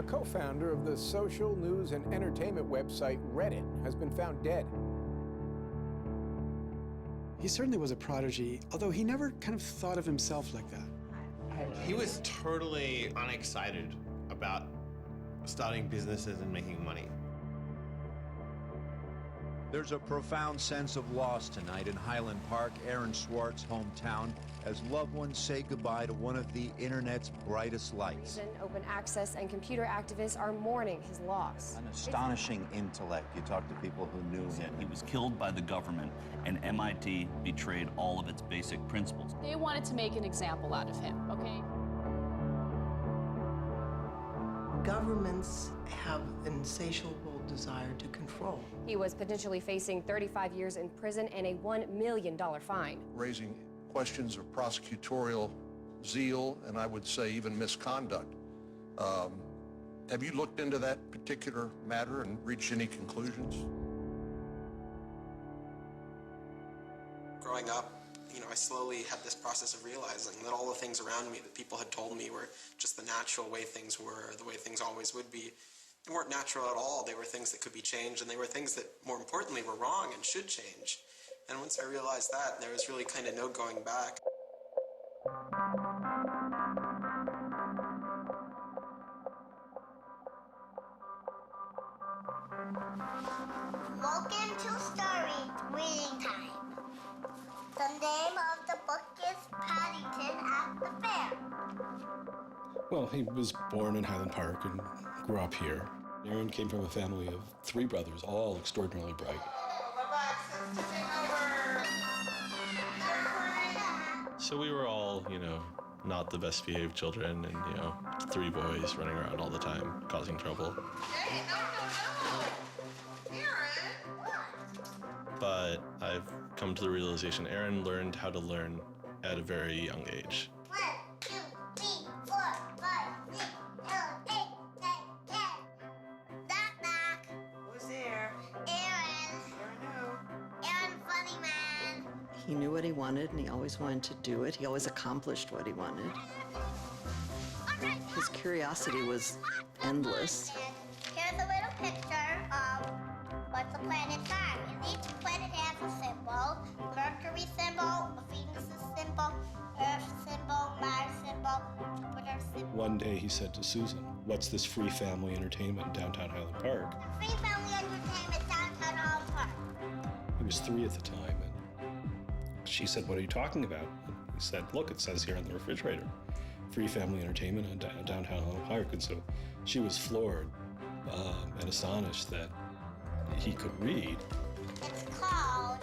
co-founder of the social news and entertainment website Reddit has been found dead. He certainly was a prodigy, although he never kind of thought of himself like that. He was totally unexcited about starting businesses and making money. There's a profound sense of loss tonight in Highland Park, Aaron Swartz' hometown, as loved ones say goodbye to one of the internet's brightest lights. Open access and computer activists are mourning his loss. An astonishing intellect. You talk to people who knew him. He was killed by the government, and MIT betrayed all of its basic principles. They wanted to make an example out of him, okay? Governments have an insatiable desire to control. He was potentially facing 35 years in prison and a $1 million fine. Raising questions of prosecutorial zeal, and I would say even misconduct. Have you looked into that particular matter and reached any conclusions? Growing up, I slowly had this process of realizing that all the things around me that people had told me were just the natural way things were, the way things always would be. They weren't natural at all. They were things that could be changed, and they were things that, more importantly, were wrong and should change. And once I realized that, there was really kind of no going back. Welcome to Story Reading Time. The name of the book is Paddington at the Fair. Well, he was born in Highland Park and grew up here. Aaron came from a family of 3 brothers, all extraordinarily bright. So we were all, not the best behaved children and, 3 boys running around all the time, causing trouble. Hey, no. But I've come to the realization Aaron learned how to learn at a very young age. 1, 2, 3, 4, 5, 6, 7, 8, 9, 10. Knock, knock. Who's there? Aaron. Aaron who? Aaron, funny man. He knew what he wanted, and he always wanted to do it. He always accomplished what he wanted. His curiosity was endless. Here's a little picture of what's a planet time. And each planet has a symbol. Mercury symbol, Venus symbol, Earth symbol, Mars symbol, Jupiter symbol. One day he said to Susan, "What's this free family entertainment in downtown Highland Park?" Free family entertainment downtown Highland Park. He was 3 at the time, and she said, "What are you talking about?" And he said, "Look, it says here on the refrigerator, free family entertainment in downtown Highland Park." And so she was floored and astonished that he could read. It's called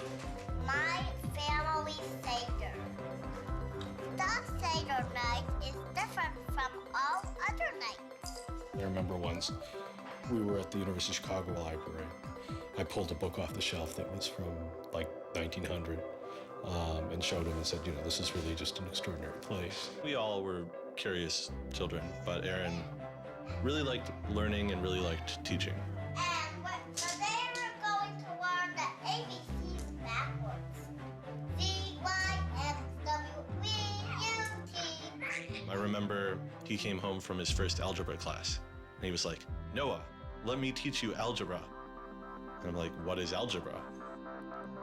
My Family Seder. That Seder night is different from all other nights. I remember once we were at the University of Chicago Library. I pulled a book off the shelf that was from like 1900 and showed him and said, this is really just an extraordinary place. We all were curious children, but Aaron really liked learning and really liked teaching. So they were going to learn the ABCs backwards. Z-Y-X-W-V-U-T. I remember he came home from his first algebra class, and he was like, "Noah, let me teach you algebra." And I'm like, "What is algebra?"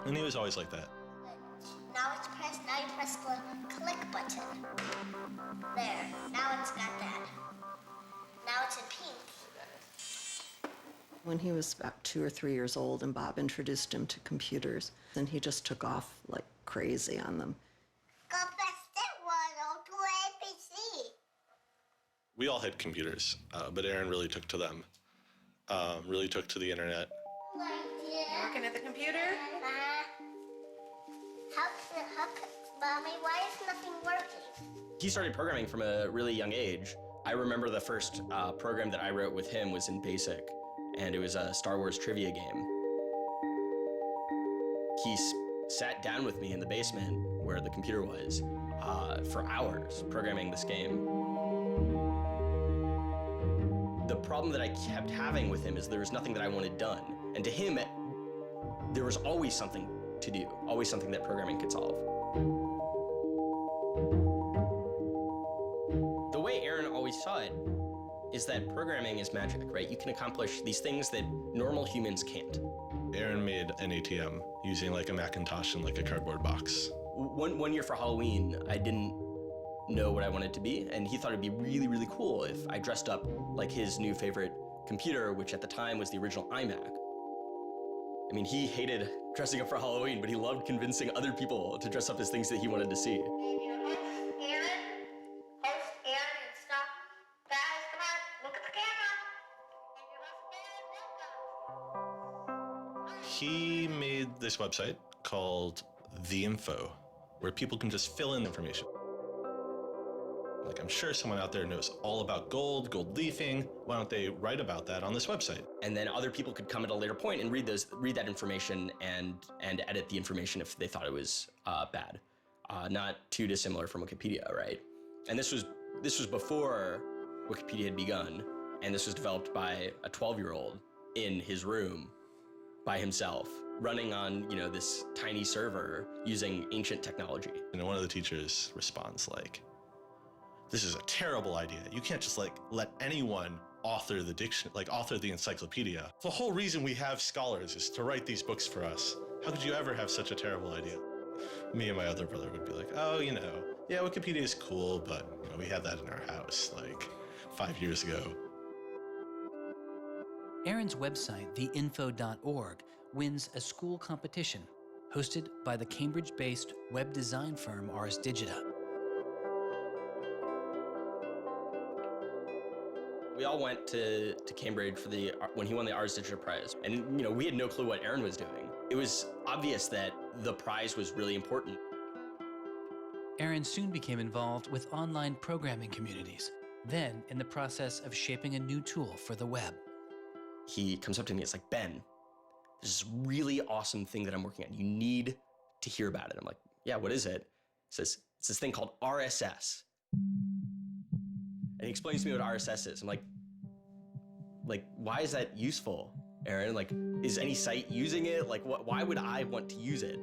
And he was always like that. Now you press the click button. There, now it's got that. Now it's in pink. When he was about 2 or 3 years old, and Bob introduced him to computers, then he just took off like crazy on them. Go fast step 102 ABC. We all had computers, but Aaron really took to them, really took to the internet. Working at the computer? Mommy, why is nothing working? He started programming from a really young age. I remember the first program that I wrote with him was in BASIC, and it was a Star Wars trivia game. He sat down with me in the basement where the computer was for hours programming this game. The problem that I kept having with him is there was nothing that I wanted done. And to him, there was always something to do, always something that programming could solve. The way Aaron always saw it is that programming is magic, right? You can accomplish these things that normal humans can't. Aaron made an ATM using like a Macintosh and like a cardboard box. One year for Halloween, I didn't know what I wanted to be, and he thought it'd be really, really cool if I dressed up like his new favorite computer, which at the time was the original iMac. I mean, he hated dressing up for Halloween, but he loved convincing other people to dress up as things that he wanted to see. He made this website called The Info, where people can just fill in information. Like, I'm sure someone out there knows all about gold leafing. Why don't they write about that on this website? And then other people could come at a later point and read that information and edit the information if they thought it was bad. Not too dissimilar from Wikipedia, right? And this was before Wikipedia had begun, and this was developed by a 12-year-old in his room by himself, running on, this tiny server using ancient technology. And one of the teachers responds like, "This is a terrible idea. You can't just let anyone author the encyclopedia. The whole reason we have scholars is to write these books for us. How could you ever have such a terrible idea?" Me and my other brother would be like, "Oh, yeah, Wikipedia is cool, but we had that in our house like 5 years ago." Aaron's website, theinfo.org, wins a school competition hosted by the Cambridge-based web design firm Ars Digita. We all went to Cambridge for when he won the Ars Digita Prize. And, we had no clue what Aaron was doing. It was obvious that the prize was really important. Aaron soon became involved with online programming communities, then in the process of shaping a new tool for the web. He comes up to me, it's like, "Ben, there's this really awesome thing that I'm working on. You need to hear about it." I'm like, "Yeah, what is it?" He says, "It's this thing called RSS." And he explains to me what RSS is. I'm like, why is that useful, Aaron? Is any site using it? Why would I want to use it?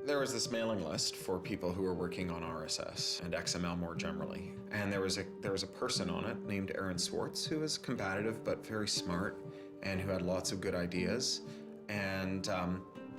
There was this mailing list for people who were working on RSS and XML more generally. And there was a person on it named Aaron Swartz who was combative but very smart and who had lots of good ideas. And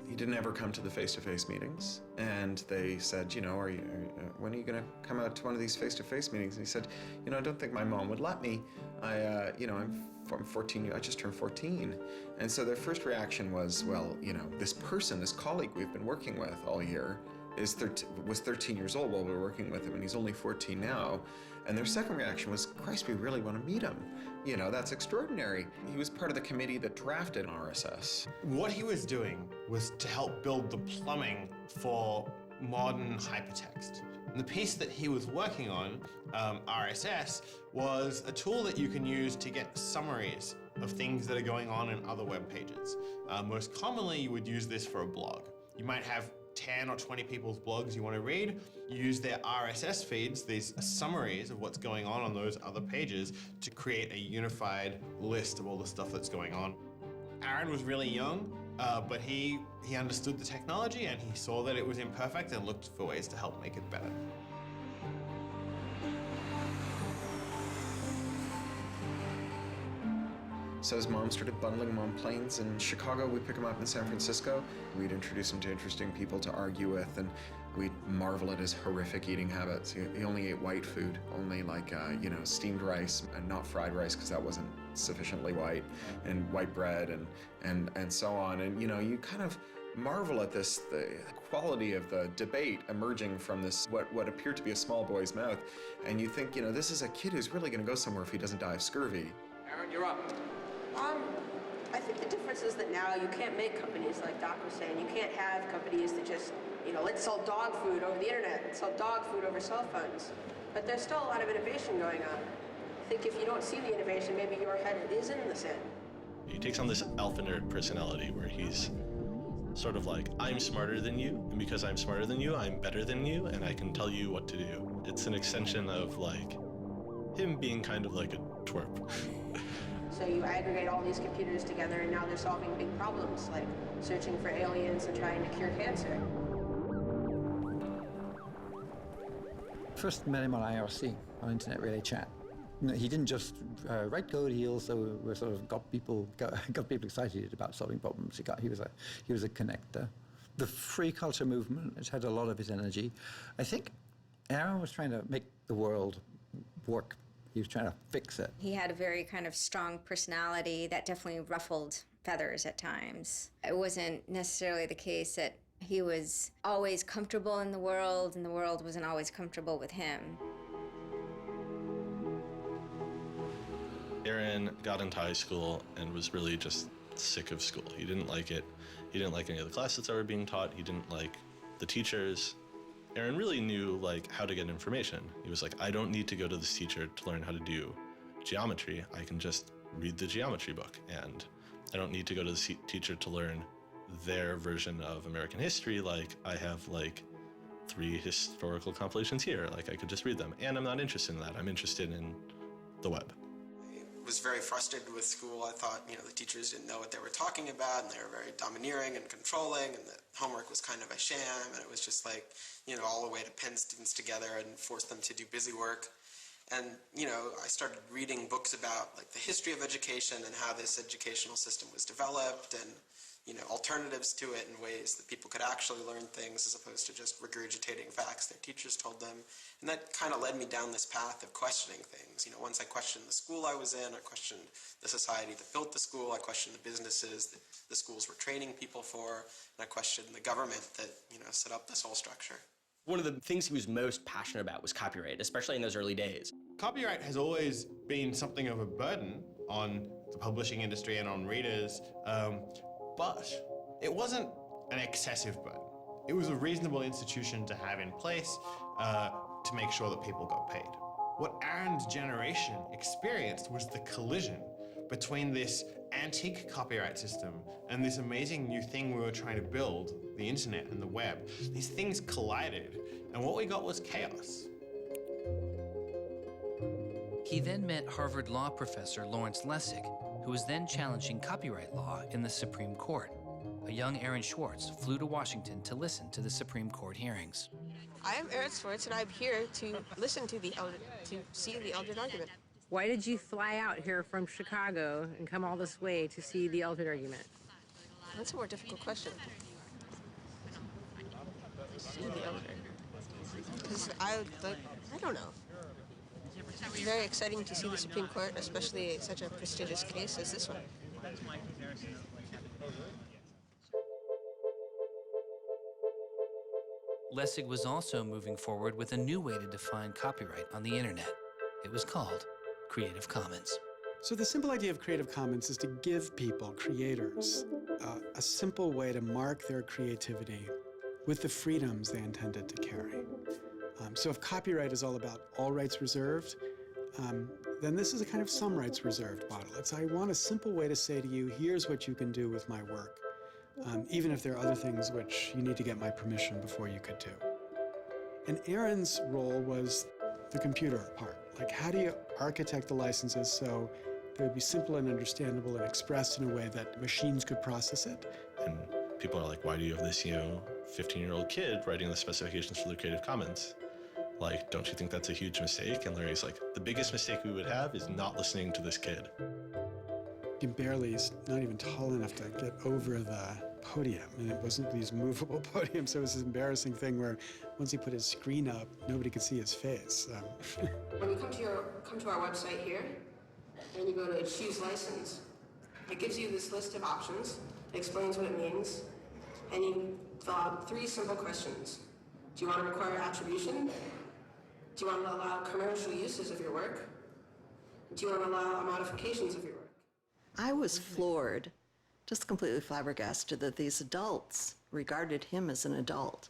he didn't ever come to the face-to-face meetings. And they said, when are you going to come out to one of these face-to-face meetings? And he said, I don't think my mom would let me. I'm 14, I just turned 14. And so their first reaction was, well, this person, this colleague we've been working with all year was 13 years old while we were working with him, and he's only 14 now. And their second reaction was, Christ, we really want to meet him. That's extraordinary. He was part of the committee that drafted RSS. What he was doing was to help build the plumbing for modern hypertext. And the piece that he was working on, RSS, was a tool that you can use to get summaries of things that are going on in other web pages. Most commonly, you would use this for a blog. You might have 10 or 20 people's blogs you want to read. You use their RSS feeds, these summaries of what's going on those other pages, to create a unified list of all the stuff that's going on. Aaron was really young, but he understood the technology, and he saw that it was imperfect and looked for ways to help make it better. So his mom started bundling him on planes in Chicago. We'd pick him up in San Francisco. We'd introduce him to interesting people to argue with, and we'd marvel at his horrific eating habits. He only ate white food, only steamed rice and not fried rice because that wasn't sufficiently white, and white bread and so on. And you kind of marvel at the quality of the debate emerging from this, what appeared to be a small boy's mouth. And you think, this is a kid who's really going to go somewhere if he doesn't die of scurvy. Aaron, you're up. I think the difference is that now you can't make companies, like Doc was saying. You can't have companies that just, let's sell dog food over the internet, let's sell dog food over cell phones. But there's still a lot of innovation going on. I think if you don't see the innovation, maybe your head is in the sand. He takes on this alpha nerd personality where he's sort of like, I'm smarter than you, and because I'm smarter than you, I'm better than you, and I can tell you what to do. It's an extension of him being kind of like a twerp. So you aggregate all these computers together, and now they're solving big problems, like searching for aliens and trying to cure cancer. First met him on IRC, on Internet Relay Chat. No, he didn't just write code. He also sort of got people excited about solving problems. He was a connector. The free culture movement has had a lot of his energy. I think Aaron was trying to make the world work. He was trying to fix it. He had a very kind of strong personality that definitely ruffled feathers at times. It wasn't necessarily the case that he was always comfortable in the world and the world wasn't always comfortable with him. Aaron got into high school and was really just sick of school. He didn't like it. He didn't like any of the classes that were being taught. He didn't like the teachers. Aaron really knew how to get information. He was like, I don't need to go to this teacher to learn how to do geometry. I can just read the geometry book, and I don't need to go to the teacher to learn their version of American history. I have 3 historical compilations here. I could just read them, and I'm not interested in that. I'm interested in the web. I was very frustrated with school. I thought, the teachers didn't know what they were talking about, and they were very domineering and controlling, and that homework was kind of a sham, and it was just all the way to pin students together and force them to do busy work. And, I started reading books about the history of education and how this educational system was developed, and alternatives to it in ways that people could actually learn things as opposed to just regurgitating facts their teachers told them. And that kind of led me down this path of questioning things. Once I questioned the school I was in, I questioned the society that built the school, I questioned the businesses that the schools were training people for, and I questioned the government that, set up this whole structure. One of the things he was most passionate about was copyright, especially in those early days. Copyright has always been something of a burden on the publishing industry and on readers, but it wasn't an excessive burden. It was a reasonable institution to have in place to make sure that people got paid. What Aaron's generation experienced was the collision between this antique copyright system and this amazing new thing we were trying to build, the internet and the web. These things collided, and what we got was chaos. He then met Harvard law professor Lawrence Lessig, who was then challenging copyright law in the Supreme Court. A young Aaron Swartz flew to Washington to listen to the Supreme Court hearings. I am Aaron Swartz, and I'm here to listen to see the Eldred argument. Why did you fly out here from Chicago and come all this way to see the Eldred argument? That's a more difficult question. See the Eldred. Because I don't know. It's very exciting to see the Supreme Court, especially such a prestigious case as this one. Lessig was also moving forward with a new way to define copyright on the internet. It was called Creative Commons. So the simple idea of Creative Commons is to give people, creators, a simple way to mark their creativity with the freedoms they intended to carry. So if copyright is all about all rights reserved, then this is a kind of some rights reserved model. It's I want a simple way to say to you, here's what you can do with my work, even if there are other things which you need to get my permission before you could do. And Aaron's role was the computer part. How do you architect the licenses so they would be simple and understandable and expressed in a way that machines could process it? And people are like, why do you have this, 15-year-old kid writing the specifications for the Creative Commons? Don't you think that's a huge mistake? And Larry's like, the biggest mistake we would have is not listening to this kid. He's not even tall enough to get over the podium, and it wasn't these movable podiums, so it was this embarrassing thing where once he put his screen up, nobody could see his face. When you come to our website here, and you go to choose license, it gives you this list of options, it explains what it means, and you fill out 3 simple questions. Do you want to require attribution? Do you want to allow commercial uses of your work? Do you want to allow modifications of your work? I was floored, just completely flabbergasted that these adults regarded him as an adult.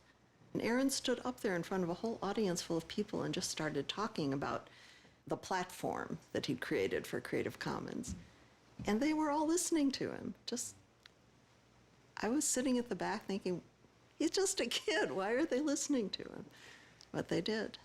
And Aaron stood up there in front of a whole audience full of people and just started talking about the platform that he'd created for Creative Commons. And they were all listening to him. I was sitting at the back thinking, he's just a kid. Why are they listening to him? But they did.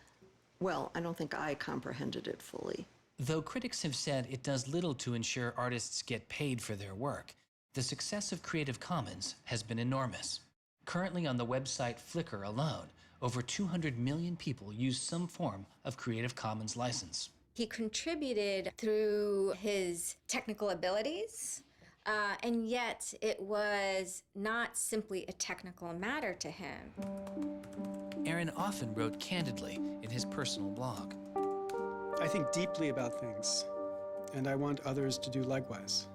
Well, I don't think I comprehended it fully. Though critics have said it does little to ensure artists get paid for their work, the success of Creative Commons has been enormous. Currently on the website Flickr alone, over 200 million people use some form of Creative Commons license. He contributed through his technical abilities, and yet it was not simply a technical matter to him. Aaron often wrote candidly in his personal blog. I think deeply about things, and I want others to do likewise.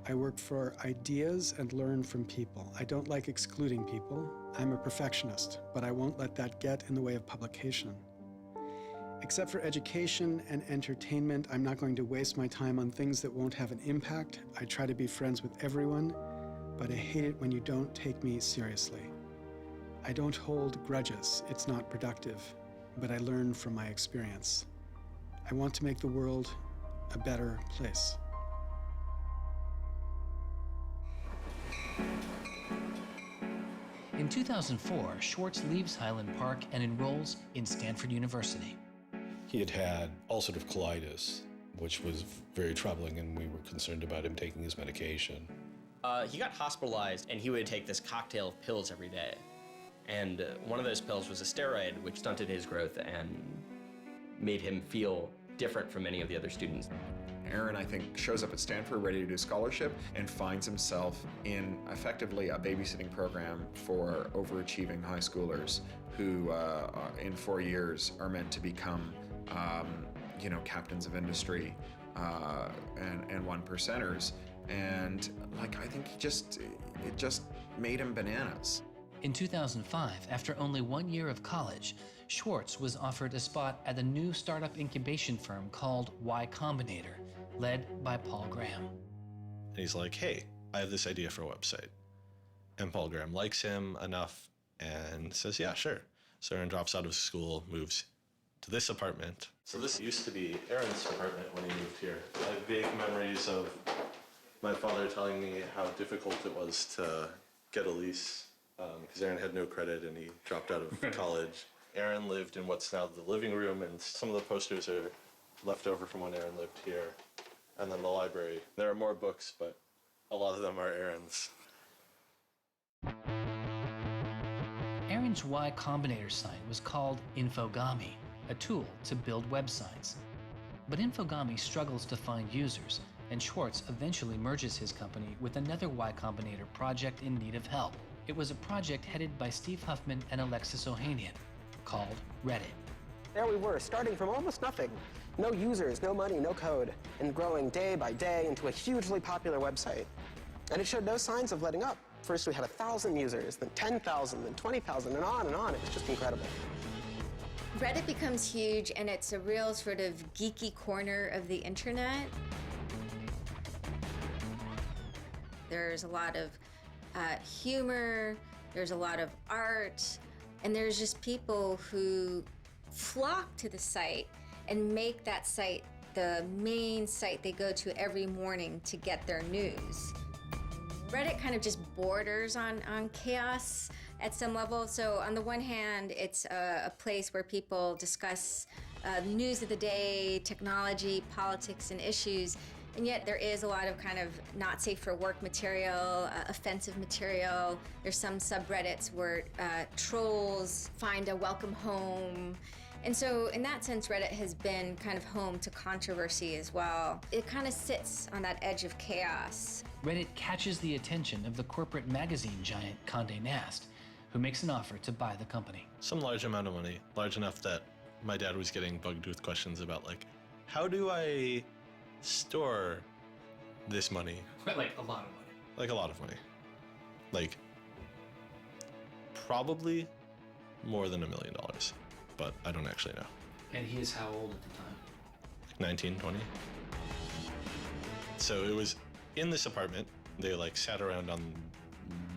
I work for ideas and learn from people. I don't like excluding people. I'm a perfectionist, but I won't let that get in the way of publication. Except for education and entertainment, I'm not going to waste my time on things that won't have an impact. I try to be friends with everyone, but I hate it when you don't take me seriously. I don't hold grudges. It's not productive, but I learn from my experience. I want to make the world a better place. In 2004, Swartz leaves Highland Park and enrolls in Stanford University. He had had ulcerative colitis, which was very troubling, and we were concerned about him taking his medication. He got hospitalized, and he would take this cocktail of pills every day. And one of those pills was a steroid, which stunted his growth and made him feel different from many of the other students. Aaron, I think, shows up at Stanford ready to do scholarship and finds himself in effectively a babysitting program for overachieving high schoolers who, in 4 years, are meant to become, captains of industry and one percenters. And I think it just made him bananas. In 2005, after only 1 year of college, Swartz was offered a spot at a new startup incubation firm called Y Combinator, led by Paul Graham. And he's like, hey, I have this idea for a website. And Paul Graham likes him enough and says, yeah, sure. So Aaron drops out of school, moves to this apartment. So this used to be Aaron's apartment when he moved here. I have vague memories of my father telling me how difficult it was to get a lease because Aaron had no credit and he dropped out of college. Aaron lived in what's now the living room, and some of the posters are left over from when Aaron lived here. And then the library. There are more books, but a lot of them are Aaron's. Aaron's Y Combinator site was called Infogami, a tool to build websites. But Infogami struggles to find users, and Swartz eventually merges his company with another Y Combinator project in need of help. It was a project headed by Steve Huffman and Alexis Ohanian, called Reddit. There we were, starting from almost nothing. No users, no money, no code, and growing day by day into a hugely popular website. And it showed no signs of letting up. First we had 1,000 users, then 10,000, then 20,000, and on and on. It was just incredible. Reddit becomes huge, and it's a real sort of geeky corner of the internet. There's a lot of humor, there's a lot of art, and there's just people who flock to the site and make that site the main site they go to every morning to get their news. Reddit kind of just borders on chaos at some level. So on the one hand, it's a place where people discuss news of the day, technology, politics, and issues. And yet there is a lot of kind of not safe for work material, offensive material. There's some subreddits where trolls find a welcome home. And so in that sense, Reddit has been kind of home to controversy as well. It kind of sits on that edge of chaos. Reddit catches the attention of the corporate magazine giant Condé Nast, who makes an offer to buy the company. Some large amount of money, large enough that my dad was getting bugged with questions about how do I store this money? Like a lot of money. Like a lot of money. Probably more than $1 million, but I don't actually know. And he is how old at the time? 19, 20. So it was in this apartment. They sat around on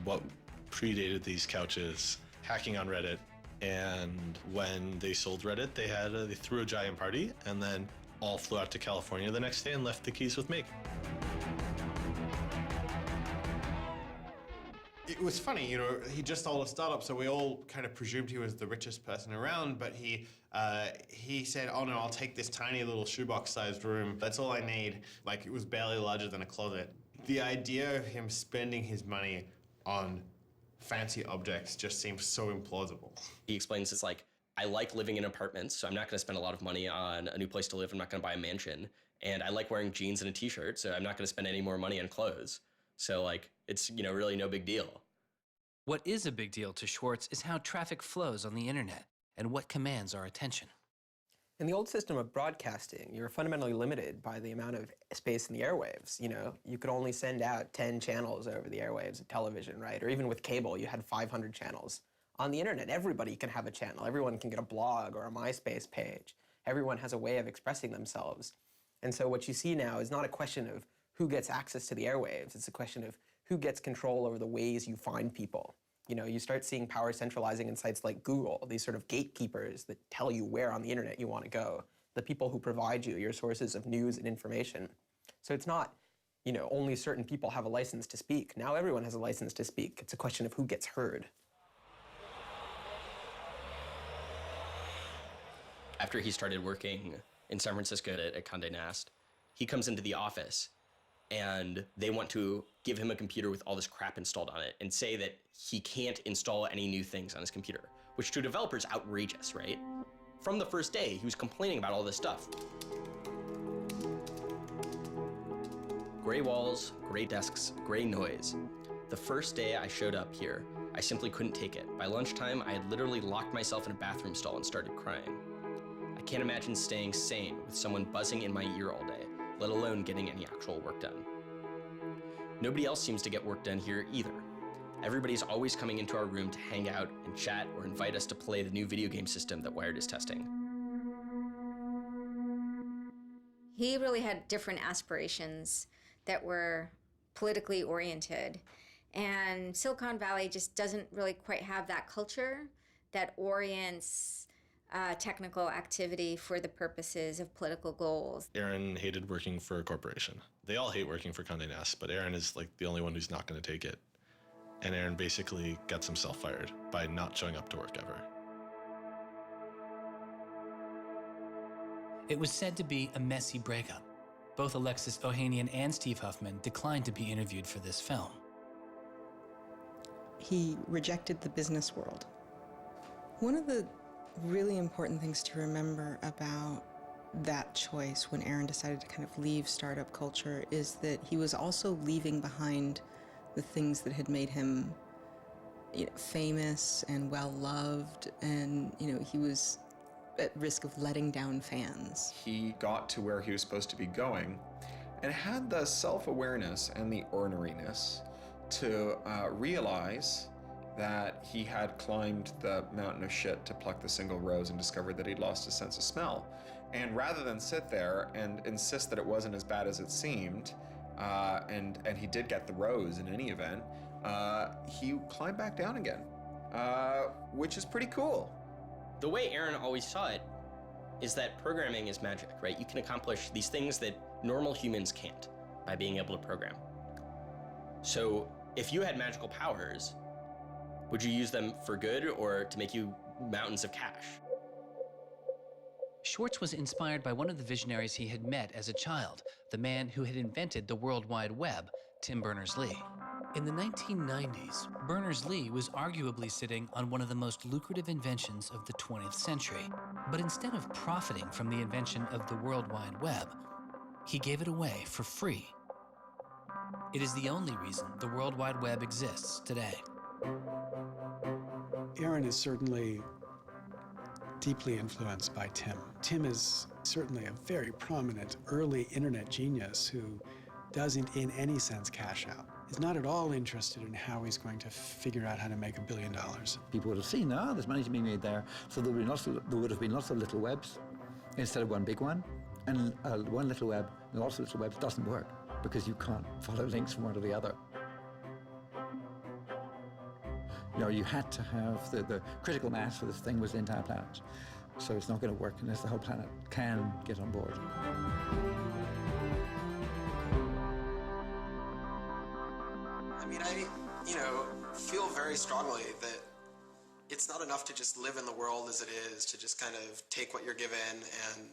what predated these couches, hacking on Reddit. And when they sold Reddit, they threw a giant party and then all flew out to California the next day and left the keys with me. It was funny, he just sold a startup, so we all kind of presumed he was the richest person around, but he said, oh no, I'll take this tiny little shoebox-sized room. That's all I need. It was barely larger than a closet. The idea of him spending his money on fancy objects just seems so implausible. He explains it's I like living in apartments, so I'm not going to spend a lot of money on a new place to live. I'm not going to buy a mansion. And I like wearing jeans and a t-shirt, so I'm not going to spend any more money on clothes. So like, it's, you know, really no big deal. What is a big deal to Swartz is how traffic flows on the internet and what commands our attention. In the old system of broadcasting, you were fundamentally limited by the amount of space in the airwaves. You know, you could only send out 10 channels over the airwaves of television, right? Or even with cable, you had 500 channels. On the internet, everybody can have a channel. Everyone can get a blog or a MySpace page. Everyone has a way of expressing themselves. And so what you see now is not a question of who gets access to the airwaves. It's a question of who gets control over the ways you find people. You know, you start seeing power centralizing in sites like Google, these sort of gatekeepers that tell you where on the internet you want to go, the people who provide you your sources of news and information. So it's not, you know, only certain people have a license to speak. Now everyone has a license to speak. It's a question of who gets heard. After he started working in San Francisco at Condé Nast, he comes into the office and they want to give him a computer with all this crap installed on it and say that he can't install any new things on his computer, which to a developer is outrageous, right? From the first day, he was complaining about all this stuff. Gray walls, gray desks, gray noise. The first day I showed up here, I simply couldn't take it. By lunchtime, I had literally locked myself in a bathroom stall and started crying. I can't imagine staying sane with someone buzzing in my ear all day, let alone getting any actual work done. Nobody else seems to get work done here either. Everybody's always coming into our room to hang out and chat or invite us to play the new video game system that Wired is testing. He really had different aspirations that were politically oriented. And Silicon Valley just doesn't really quite have that culture that orients technical activity for the purposes of political goals. Aaron hated working for a corporation. They all hate working for Condé Nast, but Aaron is like the only one who's not going to take it. And Aaron basically gets himself fired by not showing up to work ever. It was said to be a messy breakup. Both Alexis Ohanian and Steve Huffman declined to be interviewed for this film. He rejected the business world. One of the really important things to remember about that choice when Aaron decided to kind of leave startup culture is that he was also leaving behind the things that had made him, you know, famous and well-loved, and, you know, he was at risk of letting down fans. He got to where he was supposed to be going and had the self-awareness and the orneriness to realize that he had climbed the mountain of shit to pluck the single rose and discovered that he'd lost his sense of smell. And rather than sit there and insist that it wasn't as bad as it seemed, and he did get the rose in any event, he climbed back down again, which is pretty cool. The way Aaron always saw it is that programming is magic, right? You can accomplish these things that normal humans can't by being able to program. So if you had magical powers, would you use them for good or to make you mountains of cash? Swartz was inspired by one of the visionaries he had met as a child, the man who had invented the World Wide Web, Tim Berners-Lee. In the 1990s, Berners-Lee was arguably sitting on one of the most lucrative inventions of the 20th century. But instead of profiting from the invention of the World Wide Web, he gave it away for free. It is the only reason the World Wide Web exists today. Aaron is certainly deeply influenced by Tim. Tim is certainly a very prominent early internet genius who doesn't in any sense cash out. He's not at all interested in how he's going to figure out how to make $1 billion. People would have seen, there's money to be made there. So there would have been lots of little webs instead of one big one. And one little web, and lots of little webs doesn't work because you can't follow links from one to the other. You know, you had to have the critical mass for this thing was the entire planet. So it's not going to work unless the whole planet can get on board. I mean, I feel very strongly that it's not enough to just live in the world as it is, to just kind of take what you're given and,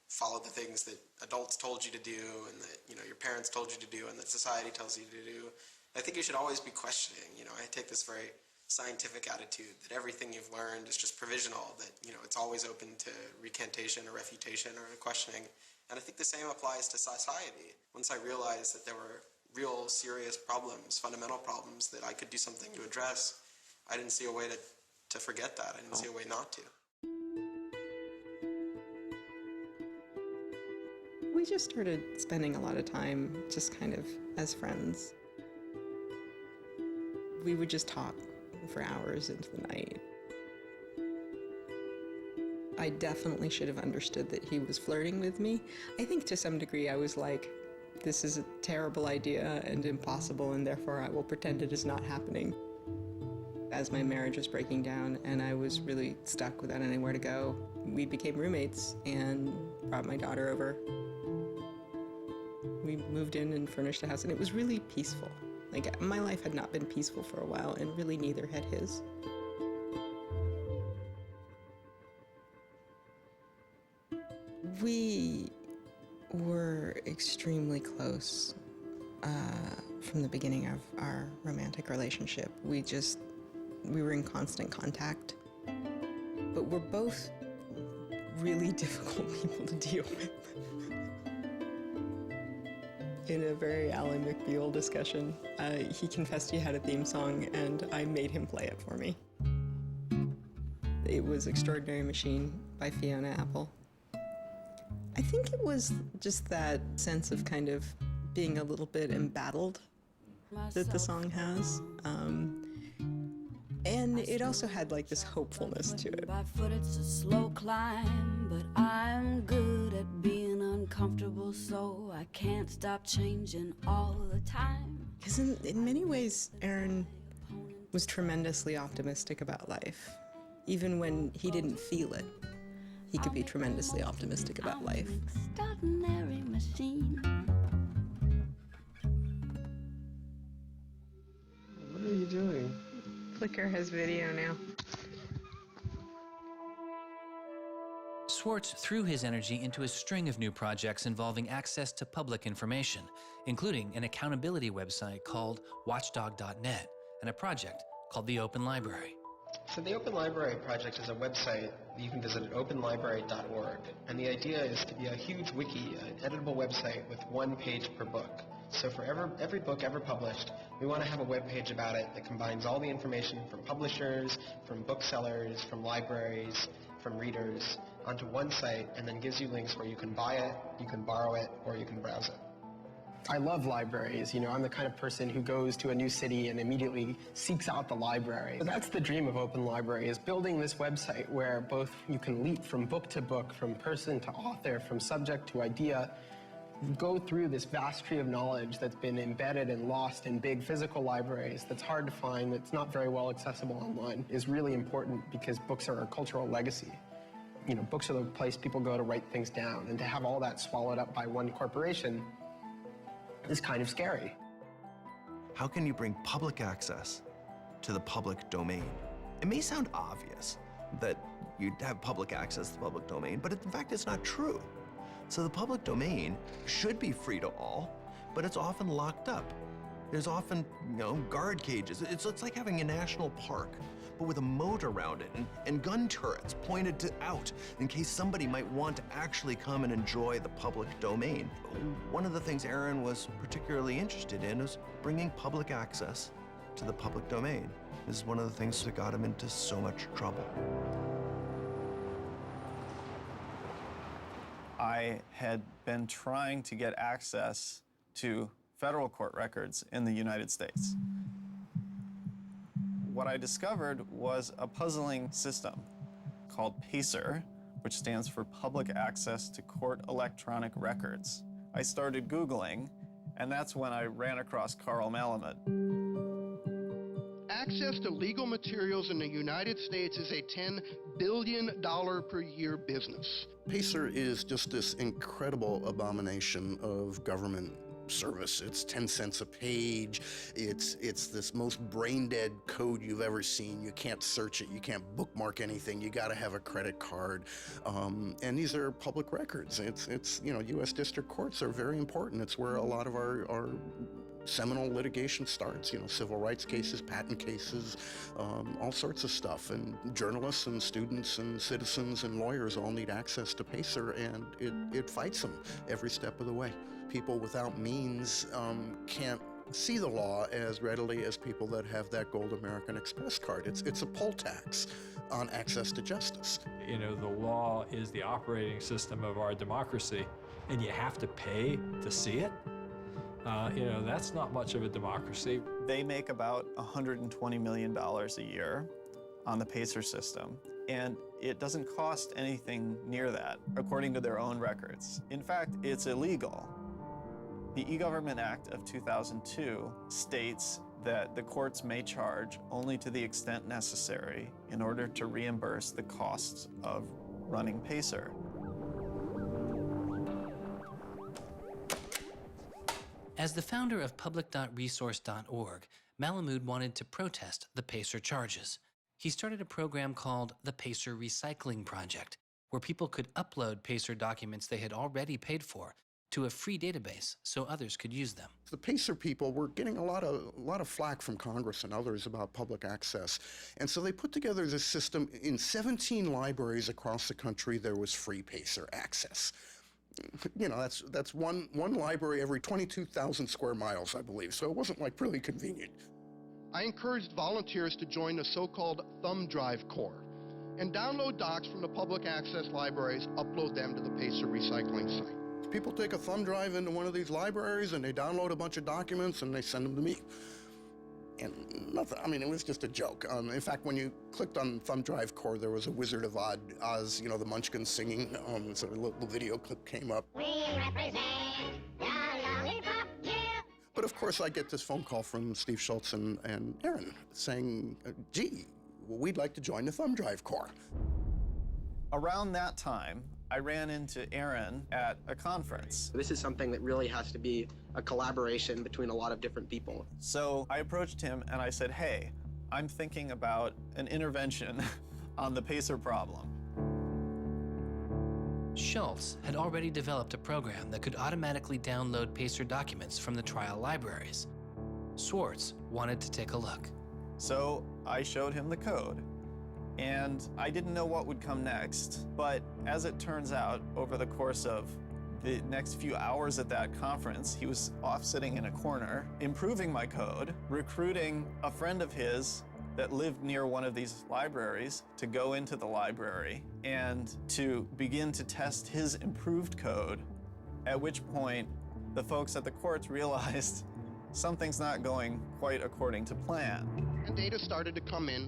follow the things that adults told you to do and that, your parents told you to do and that society tells you to do. I think you should always be questioning. I take this very scientific attitude that everything you've learned is just provisional, that, it's always open to recantation or refutation or questioning. And I think the same applies to society. Once I realized that there were real serious problems, fundamental problems that I could do something to address, I didn't see a way to forget that. I didn't see a way not to. We just started spending a lot of time just kind of as friends. We would just talk for hours into the night. I definitely should have understood that he was flirting with me. I think to some degree I was like, this is a terrible idea and impossible, and therefore I will pretend it is not happening. As my marriage was breaking down and I was really stuck without anywhere to go, we became roommates and brought my daughter over. We moved in and furnished a house, and it was really peaceful. Like, my life had not been peaceful for a while, and really neither had his. We were extremely close from the beginning of our romantic relationship. We were in constant contact. But we're both really difficult people to deal with. In a very Ally McBeal discussion, he confessed he had a theme song, and I made him play it for me. It was Extraordinary Machine by Fiona Apple. I think it was just that sense of kind of being a little bit embattled that the song has. And it also had like this hopefulness to it. By foot it's a slow climb, but I'm good at being uncomfortable, so I can't stop changing all the time. Because in many ways, Aaron was tremendously optimistic about life. Even when he didn't feel it, he could be tremendously optimistic about life. Extraordinary machine. What are you doing? Flickr has video now. Swartz threw his energy into a string of new projects involving access to public information, including an accountability website called watchdog.net and a project called the Open Library. So the Open Library project is a website that you can visit at openlibrary.org. And the idea is to be a huge wiki, an editable website with one page per book. So for every book ever published, we want to have a web page about it that combines all the information from publishers, from booksellers, from libraries, from readers onto one site, and then gives you links where you can buy it, you can borrow it, or you can browse it. I love libraries. I'm the kind of person who goes to a new city and immediately seeks out the library. So that's the dream of Open Library, is building this website where both you can leap from book to book, from person to author, from subject to idea, go through this vast tree of knowledge that's been embedded and lost in big physical libraries that's hard to find, that's not very well accessible online, is really important because books are a cultural legacy. Books are the place people go to write things down, and to have all that swallowed up by one corporation is kind of scary. How can you bring public access to the public domain? It may sound obvious that you'd have public access to the public domain, but in fact it's not true. So the public domain should be free to all, but it's often locked up. There's often, guard cages. It's like having a national park, but with a moat around it and gun turrets pointed out in case somebody might want to actually come and enjoy the public domain. One of the things Aaron was particularly interested in was bringing public access to the public domain. This is one of the things that got him into so much trouble. I had been trying to get access to federal court records in the United States. What I discovered was a puzzling system called PACER, which stands for Public Access to Court Electronic Records. I started Googling, and that's when I ran across Carl Malamud. Access to legal materials in the United States is a $10 billion per year business. PACER is just this incredible abomination of government service. It's 10 cents a page. It's this most brain-dead code you've ever seen. You can't search it. You can't bookmark anything. You got to have a credit card. And these are public records. It's you know, U.S. district courts are very important. It's where a lot of our seminal litigation starts, you know, civil rights cases, patent cases, all sorts of stuff. And journalists and students and citizens and lawyers all need access to PACER, and it fights them every step of the way. People without means can't see the law as readily as people that have that Gold American Express card. It's a poll tax on access to justice. You know, the law is the operating system of our democracy, and you have to pay to see it. You know, that's not much of a democracy. They make about $120 million a year on the PACER system, and it doesn't cost anything near that, according to their own records. In fact, it's illegal. The E-Government Act of 2002 states that the courts may charge only to the extent necessary in order to reimburse the costs of running PACER. As the founder of public.resource.org, Malamud wanted to protest the PACER charges. He started a program called the PACER Recycling Project, where people could upload PACER documents they had already paid for to a free database so others could use them. The PACER people were getting a lot of flack from Congress and others about public access. And so they put together this system. In 17 libraries across the country, there was free PACER access. You know, that's one library every 22,000 square miles, I believe, so it wasn't like really convenient. I encouraged volunteers to join the so-called thumb drive corps and download docs from the public access libraries, upload them to the PACER recycling site. People take a thumb drive into one of these libraries and they download a bunch of documents and they send them to me. And nothing, I mean, it was just a joke. In fact, when you clicked on Thumb Drive Core, there was a Wizard of Oz, you know, the Munchkins singing, so a little video clip came up. We represent the lollipop, yeah. But of course, I get this phone call from Steve Schultz and Aaron saying, gee, we'd like to join the Thumb Drive Corps. Around that time, I ran into Aaron at a conference. This is something that really has to be a collaboration between a lot of different people. So I approached him and I said, hey, I'm thinking about an intervention on the PACER problem. Schultz had already developed a program that could automatically download PACER documents from the trial libraries. Swartz wanted to take a look. So I showed him the code. And I didn't know what would come next, but as it turns out, over the course of the next few hours at that conference, he was off sitting in a corner, improving my code, recruiting a friend of his that lived near one of these libraries to go into the library and to begin to test his improved code, at which point the folks at the courts realized something's not going quite according to plan. And data started to come in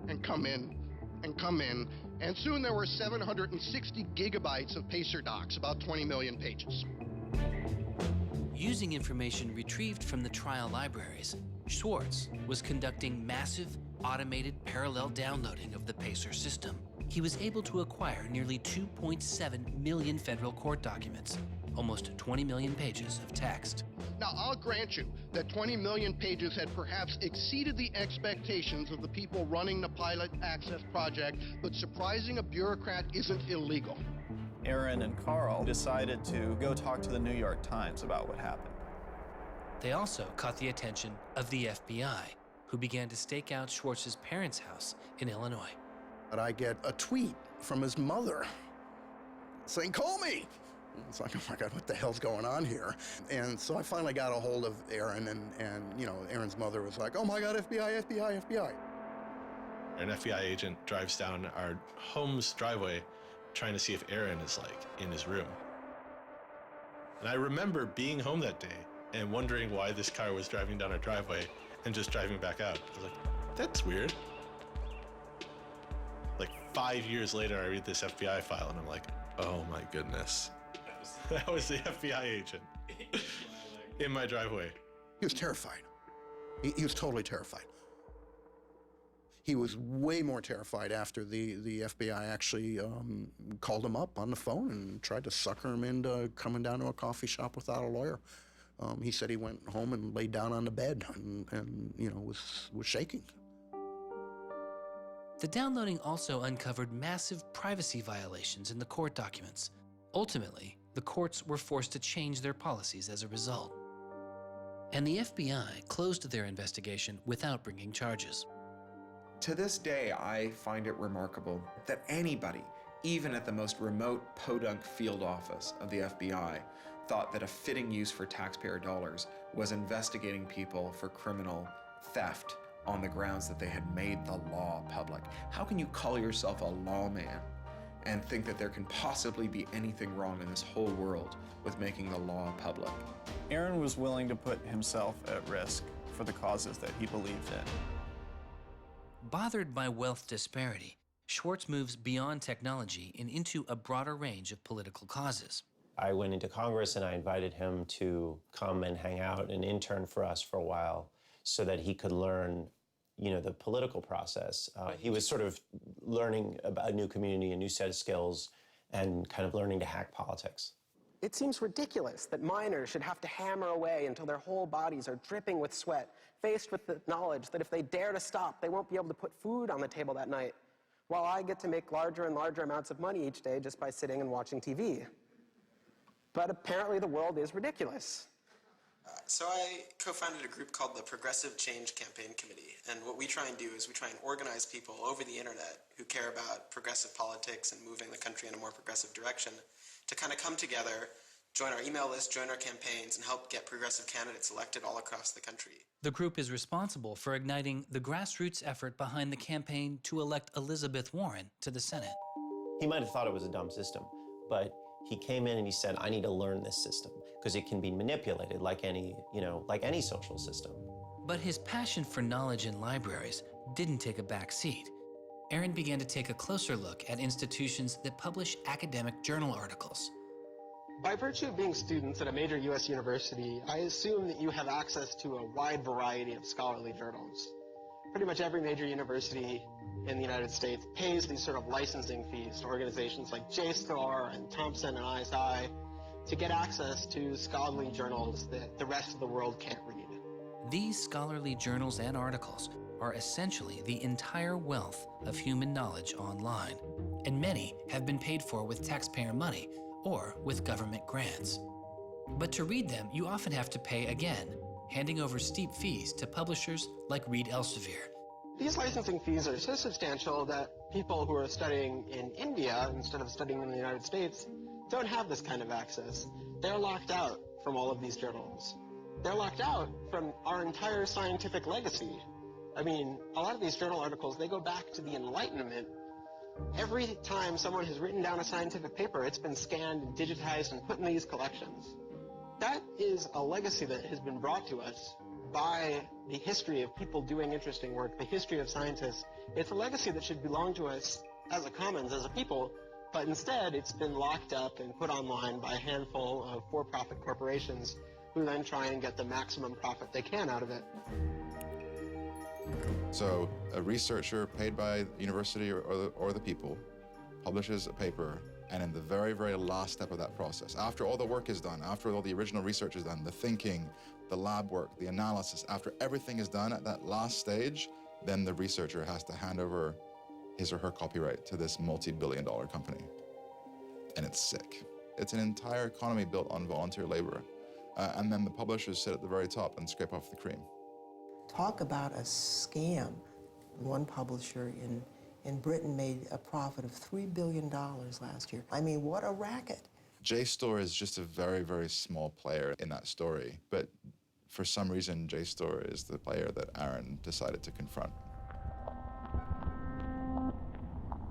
and come in and come in, and soon there were 760 gigabytes of PACER docs, about 20 million pages. Using information retrieved from the trial libraries, Swartz was conducting massive, automated parallel downloading of the PACER system. He was able to acquire nearly 2.7 million federal court documents, almost 20 million pages of text. Now, I'll grant you that 20 million pages had perhaps exceeded the expectations of the people running the pilot access project, but surprising a bureaucrat isn't illegal. Aaron and Carl decided to go talk to the New York Times about what happened. They also caught the attention of the FBI, who began to stake out Schwartz's parents' house in Illinois. But I get a tweet from his mother saying, call me. It's like, oh my God, what the hell's going on here? And so I finally got a hold of Aaron, and you know, Aaron's mother was like, oh my God, FBI, FBI, FBI. An FBI agent drives down our home's driveway trying to see if Aaron is like in his room. And I remember being home that day and wondering why this car was driving down our driveway and just driving back out. I was like, that's weird. Like 5 years later, I read this FBI file and I'm like, oh my goodness. That was the FBI agent in my driveway. He was terrified. He was totally terrified. He was way more terrified after the FBI actually called him up on the phone and tried to sucker him into coming down to a coffee shop without a lawyer He said he went home and laid down on the bed and you know, was shaking. The downloading also uncovered massive privacy violations in the court documents. Ultimately, the courts were forced to change their policies as a result. And the FBI closed their investigation without bringing charges. To this day, I find it remarkable that anybody, even at the most remote podunk field office of the FBI, thought that a fitting use for taxpayer dollars was investigating people for criminal theft on the grounds that they had made the law public. How can you call yourself a lawman and think that there can possibly be anything wrong in this whole world with making the law public? Aaron was willing to put himself at risk for the causes that he believed in. Bothered by wealth disparity, Swartz moves beyond technology and into a broader range of political causes. I went into Congress and I invited him to come and hang out and intern for us for a while so that he could learn, you know, the political process. He was sort of learning about a new community, a new set of skills, and kind of learning to hack politics. It seems ridiculous that miners should have to hammer away until their whole bodies are dripping with sweat, faced with the knowledge that if they dare to stop, they won't be able to put food on the table that night, while I get to make larger and larger amounts of money each day just by sitting and watching TV. But apparently the world is ridiculous. So I co-founded a group called the Progressive Change Campaign Committee, and what we try and do is we try and organize people over the internet who care about progressive politics and moving the country in a more progressive direction to kind of come together, join our email list, join our campaigns, and help get progressive candidates elected all across the country. The group is responsible for igniting the grassroots effort behind the campaign to elect Elizabeth Warren to the Senate. He might have thought it was a dumb system, but he came in and he said, I need to learn this system because it can be manipulated like any, you know, like any social system. But his passion for knowledge in libraries didn't take a back seat. Aaron began to take a closer look at institutions that publish academic journal articles. By virtue of being students at a major U.S. university, I assume that you have access to a wide variety of scholarly journals. Pretty much every major university in the United States pays these sort of licensing fees to organizations like JSTOR and Thomson and ISI to get access to scholarly journals that the rest of the world can't read. These scholarly journals and articles are essentially the entire wealth of human knowledge online, and many have been paid for with taxpayer money or with government grants. But to read them, you often have to pay again, handing over steep fees to publishers like Reed Elsevier. These licensing fees are so substantial that people who are studying in India instead of studying in the United States don't have this kind of access. They're locked out from all of these journals. They're locked out from our entire scientific legacy. I mean, a lot of these journal articles, they go back to the Enlightenment. Every time someone has written down a scientific paper, it's been scanned and digitized and put in these collections. That is a legacy that has been brought to us by the history of people doing interesting work, the history of scientists. It's a legacy that should belong to us as a commons, as a people, but instead it's been locked up and put online by a handful of for-profit corporations who then try and get the maximum profit they can out of it. So a researcher paid by the university or the people publishes a paper, and in the very, very last step of that process, after all the work is done, after all the original research is done, the thinking, the lab work, the analysis, after everything is done at that last stage, then the researcher has to hand over his or her copyright to this multi-billion-dollar company. And it's sick. It's an entire economy built on volunteer labor. And then the publishers sit at the very top and scrape off the cream. Talk about a scam. One publisher in Britain made a profit of $3 billion last year. I mean, what a racket. JSTOR is just a very, very small player in that story, but for some reason, JSTOR is the player that Aaron decided to confront.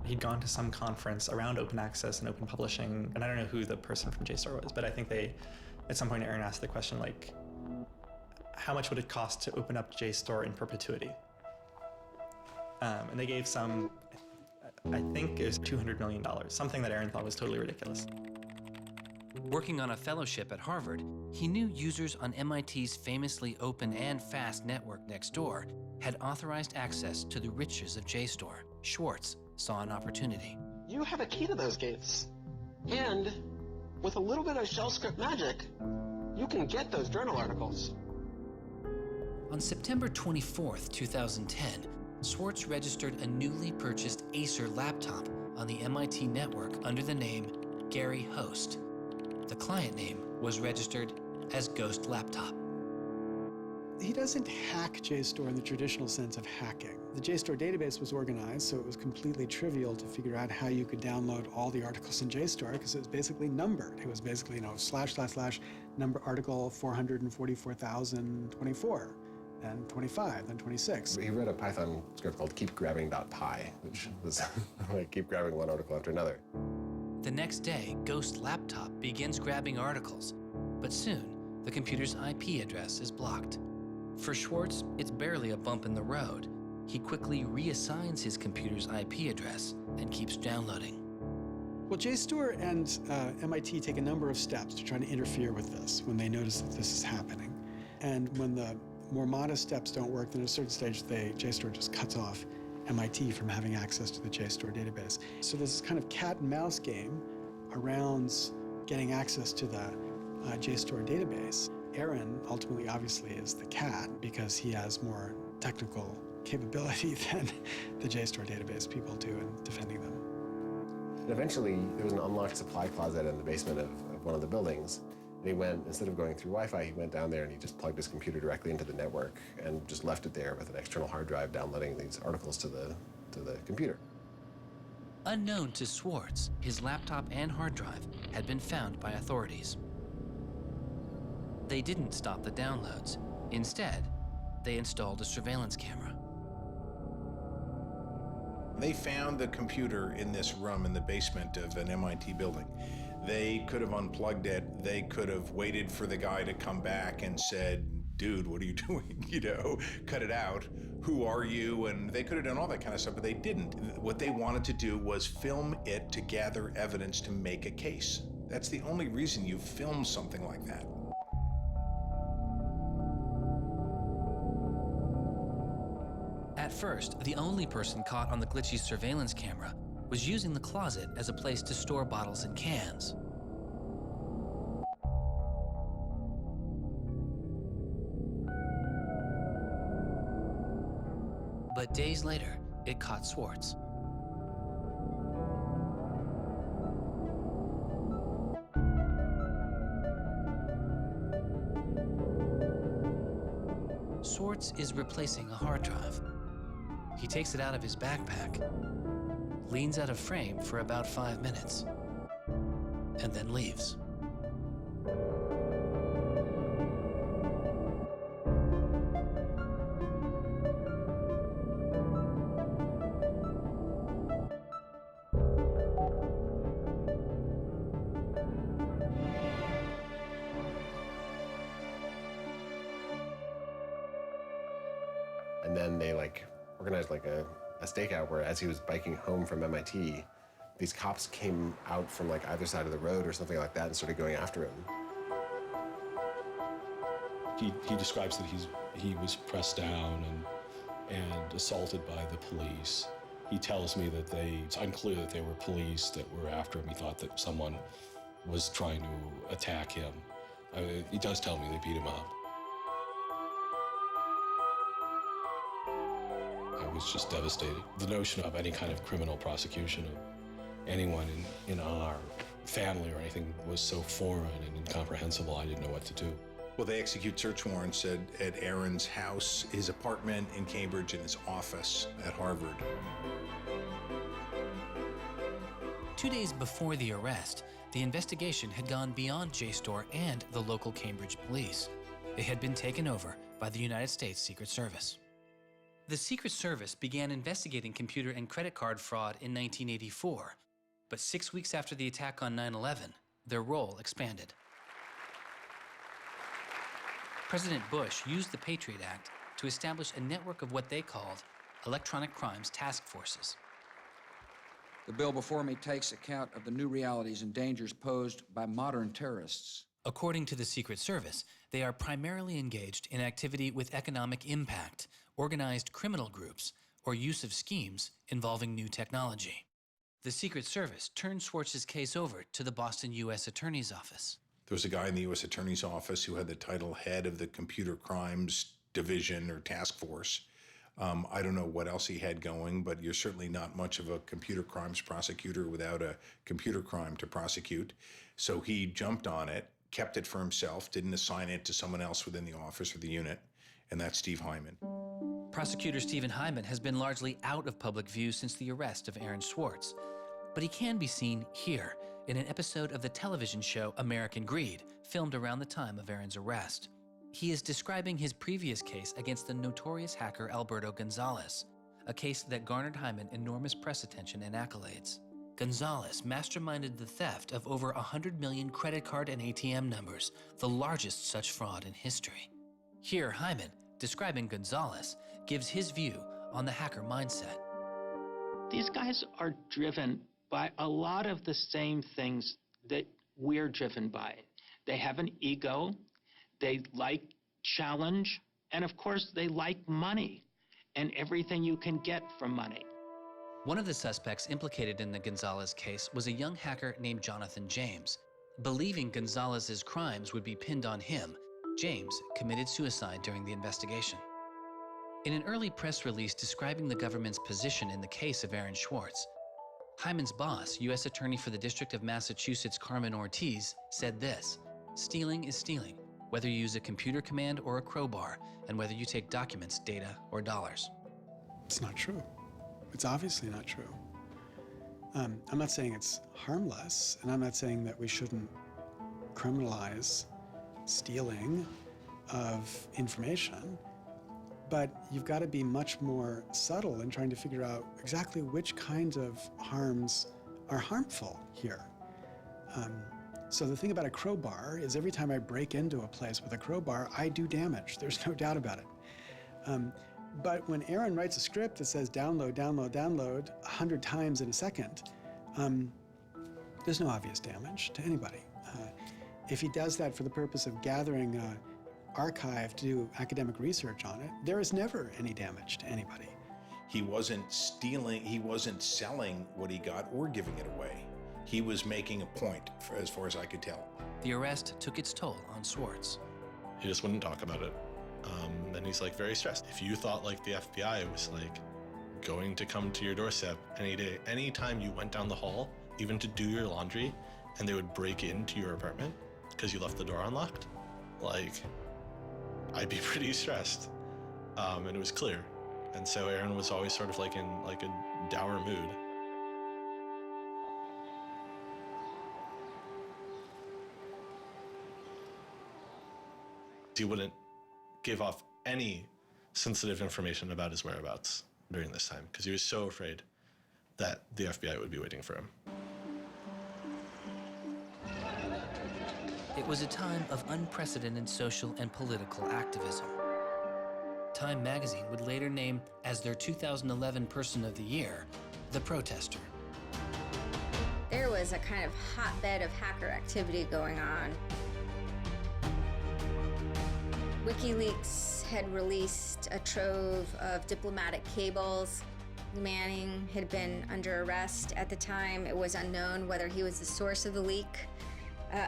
He'd gone to some conference around open access and open publishing, and I don't know who the person from JSTOR was, but I think at some point Aaron asked the question, like, how much would it cost to open up JSTOR in perpetuity? And they gave some, I think it was $200 million, something that Aaron thought was totally ridiculous. Working on a fellowship at Harvard, he knew users on MIT's famously open and fast network Nextdoor had authorized access to the riches of JSTOR. Swartz saw an opportunity. You have a key to those gates. And with a little bit of shell script magic, You can get those journal articles. On September 24th, 2010, Swartz registered a newly purchased Acer laptop on the MIT network under the name Gary Host. The client name was registered as Ghost Laptop. He doesn't hack JSTOR in the traditional sense of hacking. The JSTOR database was organized, so it was completely trivial to figure out how you could download all the articles in JSTOR because it was basically numbered. It was basically, / number article 444,024, then 25, then 26. He wrote a Python script called keepgrabbing.py, which was like keep grabbing one article after another. The next day, Ghost Laptop begins grabbing articles, but soon the computer's IP address is blocked. For Swartz, it's barely a bump in the road. He quickly reassigns his computer's IP address and keeps downloading. Well, JSTOR and MIT take a number of steps to try to interfere with this when they notice that this is happening. And when the more modest steps don't work, then at a certain stage, JSTOR just cuts off MIT from having access to the JSTOR database. So there's this kind of cat and mouse game around getting access to the JSTOR database. Aaron ultimately, obviously, is the cat because he has more technical capability than the JSTOR database people do in defending them. And eventually, there was an unlocked supply closet in the basement of one of the buildings. And he went, instead of going through Wi-Fi, he went down there and he just plugged his computer directly into the network and just left it there with an external hard drive downloading these articles to the computer. Unknown to Swartz, his laptop and hard drive had been found by authorities. They didn't stop the downloads. Instead, they installed a surveillance camera. They found the computer in this room in the basement of an MIT building. They could have unplugged it. They could have waited for the guy to come back and said, dude, what are you doing? Cut it out. Who are you? And they could have done all that kind of stuff, but they didn't. What they wanted to do was film it to gather evidence to make a case. That's the only reason you film something like that. At first, the only person caught on the glitchy surveillance camera was using the closet as a place to store bottles and cans. But days later, it caught Swartz. Swartz is replacing a hard drive. He takes it out of his backpack, leans out of frame for about 5 minutes, and then leaves. And then they organized a stakeout where as he was biking home from MIT, these cops came out from either side of the road or something like that and started going after him. He describes that he was pressed down and assaulted by the police. He tells me that it's unclear that they were police that were after him. He thought that someone was trying to attack him. He does tell me they beat him up. I was just devastated. The notion of any kind of criminal prosecution of anyone in our family or anything was so foreign and incomprehensible, I didn't know what to do. Well, they execute search warrants at Aaron's house, his apartment in Cambridge, and his office at Harvard. 2 days before the arrest, the investigation had gone beyond JSTOR and the local Cambridge police. It had been taken over by the United States Secret Service. The Secret Service began investigating computer and credit card fraud in 1984, but 6 weeks after the attack on 9/11, their role expanded. President Bush used the Patriot Act to establish a network of what they called electronic crimes task forces. The bill before me takes account of the new realities and dangers posed by modern terrorists. According to the Secret Service, they are primarily engaged in activity with economic impact, organized criminal groups, or use of schemes involving new technology. The Secret Service turned Swartz's case over to the Boston U.S. Attorney's Office. There was a guy in the U.S. Attorney's Office who had the title head of the Computer Crimes Division or Task Force. I don't know what else he had going, but you're certainly not much of a computer crimes prosecutor without a computer crime to prosecute. So he jumped on it, kept it for himself, didn't assign it to someone else within the office or the unit, and that's Steve Hyman. Prosecutor Stephen Hyman has been largely out of public view since the arrest of Aaron Swartz, but he can be seen here in an episode of the television show American Greed, filmed around the time of Aaron's arrest. He is describing his previous case against the notorious hacker Alberto Gonzalez, a case that garnered Hyman enormous press attention and accolades. Gonzalez masterminded the theft of over 100 million credit card and ATM numbers, the largest such fraud in history. Here, Hyman, describing Gonzalez, gives his view on the hacker mindset. These guys are driven by a lot of the same things that we're driven by. They have an ego, they like challenge, and of course they like money and everything you can get from money. One of the suspects implicated in the Gonzalez case was a young hacker named Jonathan James. Believing Gonzalez's crimes would be pinned on him, James committed suicide during the investigation. In an early press release describing the government's position in the case of Aaron Swartz, Hyman's boss, U.S. Attorney for the District of Massachusetts Carmen Ortiz, said this: "Stealing is stealing, whether you use a computer command or a crowbar, and whether you take documents, data, or dollars." It's not true. It's obviously not true. I'm not saying it's harmless, and I'm not saying that we shouldn't criminalize stealing of information, but you've got to be much more subtle in trying to figure out exactly which kinds of harms are harmful here. So the thing about a crowbar is every time I break into a place with a crowbar, I do damage. There's no doubt about it. But when Aaron writes a script that says download, download, download 100 times in a second, there's no obvious damage to anybody. If he does that for the purpose of gathering an archive to do academic research on it, there is never any damage to anybody. He wasn't stealing, he wasn't selling what he got or giving it away. He was making a point, as far as I could tell. The arrest took its toll on Swartz. He just wouldn't talk about it. And he's like very stressed. If you thought like the FBI was like going to come to your doorstep any day, anytime you went down the hall, even to do your laundry, and they would break into your apartment because you left the door unlocked, like, I'd be pretty stressed. And it was clear. And so Aaron was always sort of like in like a dour mood. He wouldn't give off any sensitive information about his whereabouts during this time because he was so afraid that the FBI would be waiting for him. It was a time of unprecedented social and political activism. Time magazine would later name as their 2011 Person of the Year, the protester. There was a kind of hotbed of hacker activity going on. WikiLeaks had released a trove of diplomatic cables. Manning had been under arrest at the time. It was unknown whether he was the source of the leak.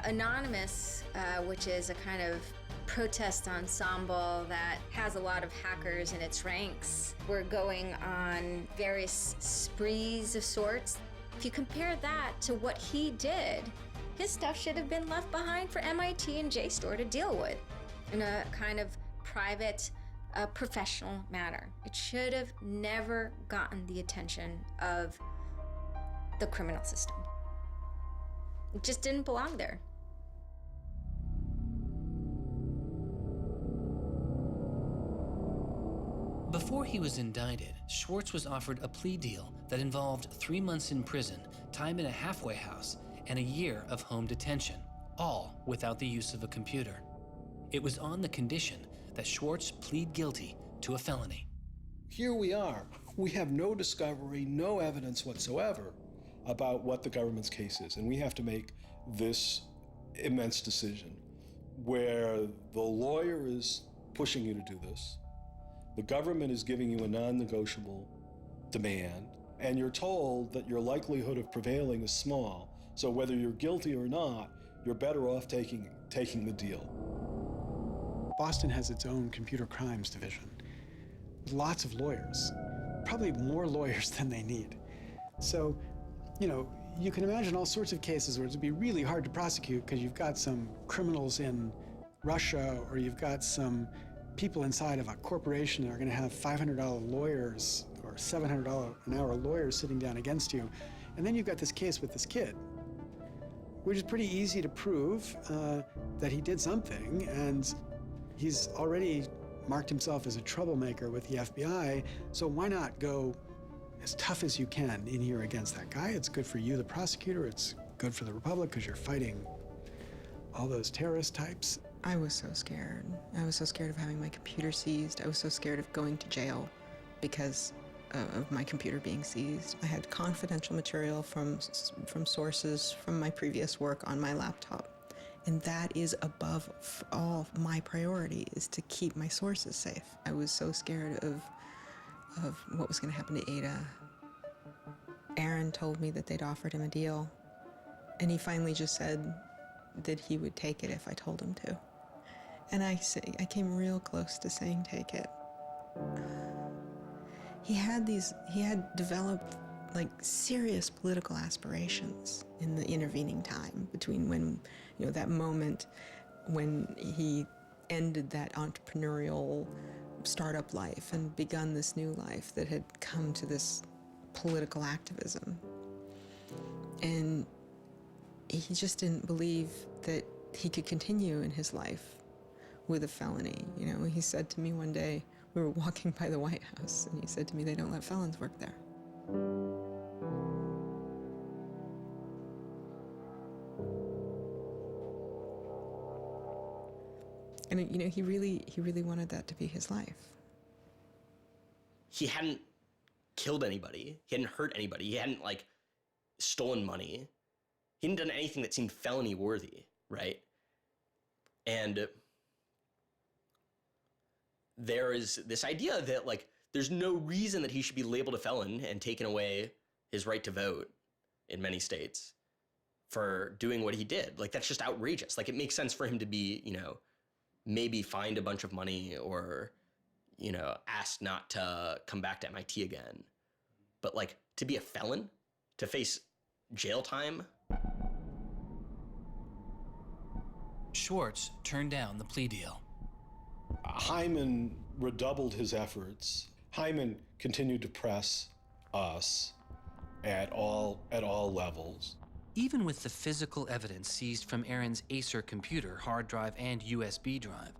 Anonymous, which is a kind of protest ensemble that has a lot of hackers in its ranks, were going on various sprees of sorts. If you compare that to what he did, his stuff should have been left behind for MIT and JSTOR to deal with in a kind of private, professional manner. It should have never gotten the attention of the criminal system. It just didn't belong there. Before he was indicted, Swartz was offered a plea deal that involved 3 months in prison, time in a halfway house, and a year of home detention, all without the use of a computer. It was on the condition that Swartz plead guilty to a felony. Here we are. We have no discovery, no evidence whatsoever about what the government's case is, and we have to make this immense decision where the lawyer is pushing you to do this, the government is giving you a non-negotiable demand, and you're told that your likelihood of prevailing is small, so whether you're guilty or not, you're better off taking the deal. Boston has its own computer crimes division with lots of lawyers, probably more lawyers than they need. So, you know, you can imagine all sorts of cases where it would be really hard to prosecute because you've got some criminals in Russia, or you've got some people inside of a corporation that are going to have $500 lawyers or $700 an hour lawyers sitting down against you. And then you've got this case with this kid, which is pretty easy to prove that he did something, and he's already marked himself as a troublemaker with the FBI, so why not go as tough as you can in here against that guy? It's good for you, the prosecutor. It's good for the Republic because you're fighting all those terrorist types. I was so scared. I was so scared of having my computer seized. I was so scared of going to jail because of my computer being seized. I had confidential material from sources from my previous work on my laptop. And that is above all my priority, is to keep my sources safe. I was so scared of what was going to happen to Ada. Aaron told me that they'd offered him a deal, and he finally just said that he would take it if I told him to. And I came real close to saying take it. He had developed like serious political aspirations in the intervening time between when, you know, that moment when he ended that entrepreneurial startup life and begun this new life that had come to this political activism. And he just didn't believe that he could continue in his life with a felony. You know, he said to me one day, we were walking by the White House, and he said to me, they don't let felons work there. And, you know, he really wanted that to be his life. He hadn't killed anybody. He hadn't hurt anybody. He hadn't, like, stolen money. He hadn't done anything that seemed felony worthy, right? And there is this idea that, like, there's no reason that he should be labeled a felon and taken away his right to vote in many states for doing what he did. Like, that's just outrageous. Like, it makes sense for him to be, you know, maybe fined a bunch of money or, you know, asked not to come back to MIT again. But, like, to be a felon, to face jail time. Swartz turned down the plea deal. Hyman redoubled his efforts. Hyman continued to press us at all levels. Even with the physical evidence seized from Aaron's Acer computer, hard drive, and USB drive,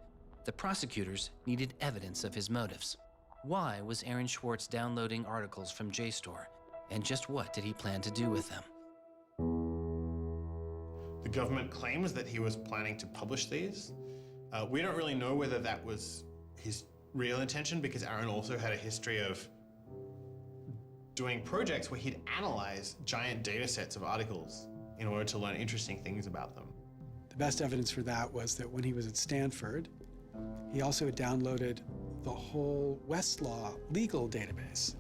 the prosecutors needed evidence of his motives. Why was Aaron Swartz downloading articles from JSTOR, and just what did he plan to do with them? The government claims that he was planning to publish these. We don't really know whether that was his real intention, because Aaron also had a history of doing projects where he'd analyze giant data sets of articles in order to learn interesting things about them. The best evidence for that was that when he was at Stanford, he also downloaded the whole Westlaw legal database.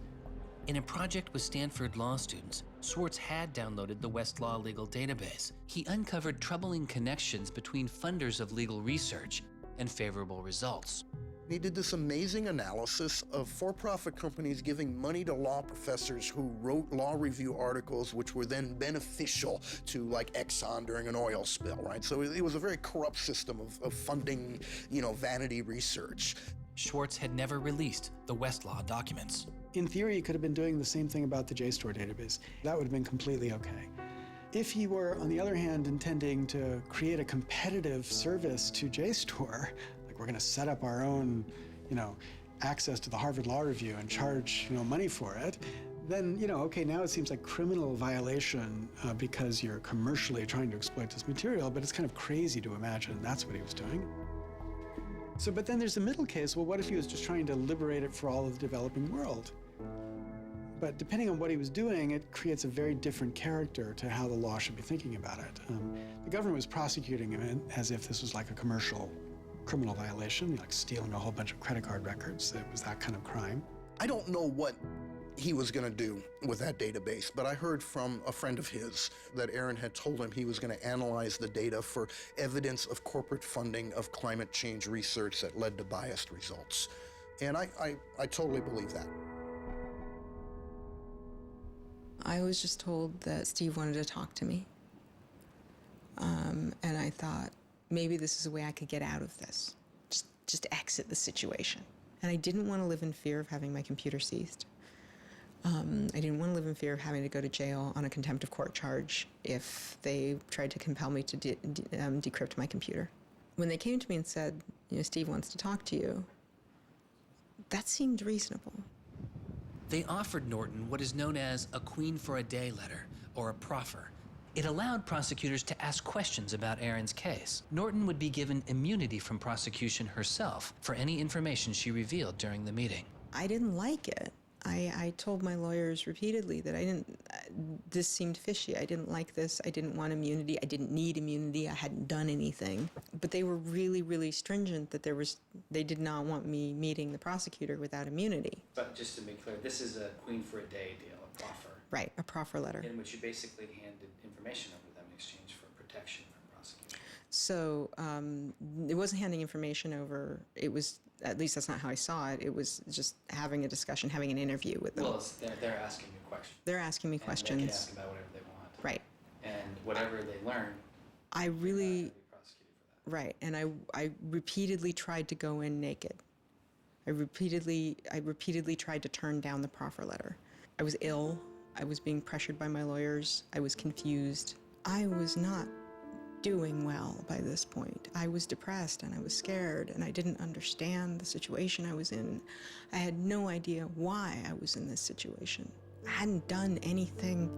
In a project with Stanford law students, Swartz had downloaded the Westlaw legal database. He uncovered troubling connections between funders of legal research and favorable results. He did this amazing analysis of for-profit companies giving money to law professors who wrote law review articles which were then beneficial to, like, Exxon during an oil spill, right? So it was a very corrupt system of funding, you know, vanity research. Swartz had never released the Westlaw documents. In theory, he could have been doing the same thing about the JSTOR database. That would have been completely okay. If he were, on the other hand, intending to create a competitive service to JSTOR, like we're going to set up our own, you know, access to the Harvard Law Review and charge, you know, money for it, then, you know, okay, now it seems like criminal violation because you're commercially trying to exploit this material, but it's kind of crazy to imagine that's what he was doing. So, but then there's the middle case. Well, what if he was just trying to liberate it for all of the developing world? But depending on what he was doing, it creates a very different character to how the law should be thinking about it. The government was prosecuting him as if this was like a commercial criminal violation, like stealing a whole bunch of credit card records. It was that kind of crime. I don't know what he was going to do with that database, but I heard from a friend of his that Aaron had told him he was going to analyze the data for evidence of corporate funding of climate change research that led to biased results. And I totally believe that. I was just told that Steve wanted to talk to me. And I thought, maybe this is a way I could get out of this. Just exit the situation. And I didn't want to live in fear of having my computer seized. I didn't want to live in fear of having to go to jail on a contempt of court charge if they tried to compel me to decrypt my computer. When they came to me and said, Steve wants to talk to you, that seemed reasonable. They offered Norton what is known as a Queen for a Day letter, or a proffer. It allowed prosecutors to ask questions about Aaron's case. Norton would be given immunity from prosecution herself for any information she revealed during the meeting. I didn't like it. I told my lawyers repeatedly that this seemed fishy. I didn't like this. I didn't want immunity. I didn't need immunity. I hadn't done anything. But they were really, really stringent that they did not want me meeting the prosecutor without immunity. But just to be clear, this is a Queen for a Day deal, a proffer. Right, a proffer letter. In which you basically handed information over to them in exchange for protection from prosecution. So it wasn't handing information over. It was, at least that's not how I saw it. It was just having a discussion, having an interview with them. Well, they're asking you questions. They're asking me questions. They can ask about whatever they want. Right. And whatever they learn, I really, right, and I repeatedly tried to go in naked. I repeatedly tried to turn down the proffer letter. I was ill. I was being pressured by my lawyers. I was confused. I was not doing well by this point. I was depressed and I was scared and I didn't understand the situation I was in. I had no idea why I was in this situation. I hadn't done anything